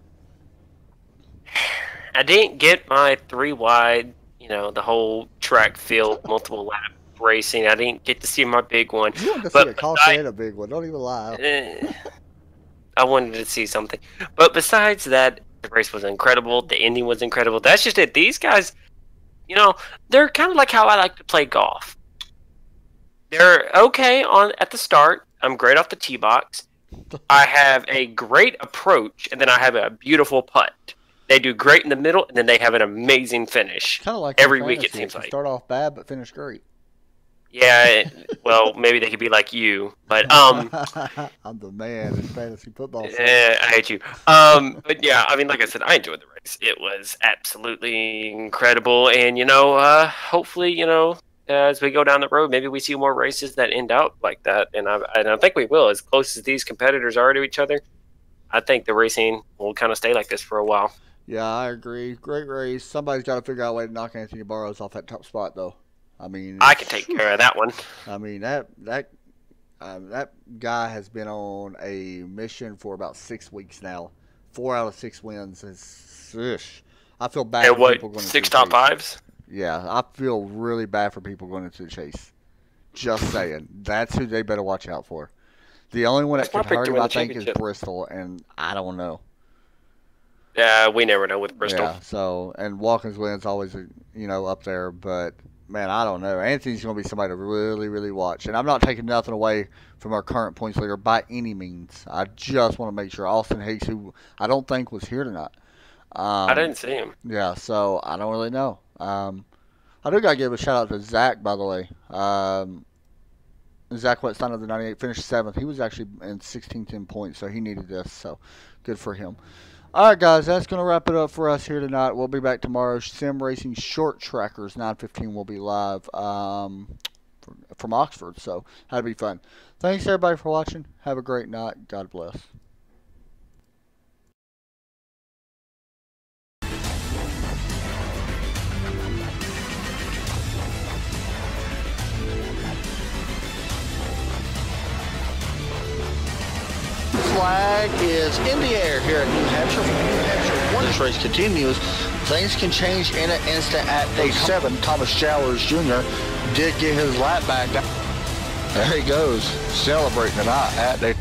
I didn't get my 3 wide, the whole track field, multiple lap racing. I didn't get to see my big one. You wanted to see a caution and a big one. Don't even lie. I wanted to see something. But besides that, the race was incredible. The ending was incredible. That's just it. These guys, they're kind of like how I like to play golf. They're okay at the start. I'm great off the tee box. I have a great approach, and then I have a beautiful putt. They do great in the middle, and then they have an amazing finish. Kind of like every week, it seems like. Start off bad, but finish great. Yeah, well, maybe they could be like you, but I'm the man in fantasy football. Yeah, I hate you. But yeah, I mean, like I said, I enjoyed the race. It was absolutely incredible, and hopefully, as we go down the road, maybe we see more races that end out like that, and I think we will. As close as these competitors are to each other, I think the racing will kind of stay like this for a while. Yeah, I agree. Great race. Somebody's got to figure out a way to knock Anthony Burrows off that top spot, though. I mean, I can take care of that one. I mean, that guy has been on a mission for about 6 weeks now. 4 out of 6 wins. I feel bad for people going into 6 top 5s? Yeah, I feel really bad for people going into the chase. Just saying. That's who they better watch out for. The only one that can hurt him, I think, is Bristol, and I don't know. Yeah, we never know with Bristol. Yeah, so, and Watkins Glen's always, up there, but, man, I don't know. Anthony's going to be somebody to really, really watch. And I'm not taking nothing away from our current points leader by any means. I just want to make sure Austin Hicks, who I don't think was here tonight. I didn't see him. Yeah, so I don't really know. I do got to give a shout-out to Zach, by the way. Zach Wetstein of the 98 finished 7th. He was actually in 16th in points, so he needed this, so good for him. All right, guys, that's going to wrap it up for us here tonight. We'll be back tomorrow. Sim Racing Short Trackers, 9:15 will be live from Oxford, so that'll be fun. Thanks, everybody, for watching. Have a great night. God bless. Flag is in the air here at New Hampshire. Once this race continues, things can change in an instant at day 7. Thomas Jowers Jr. did get his lap back. There he goes, celebrating tonight at day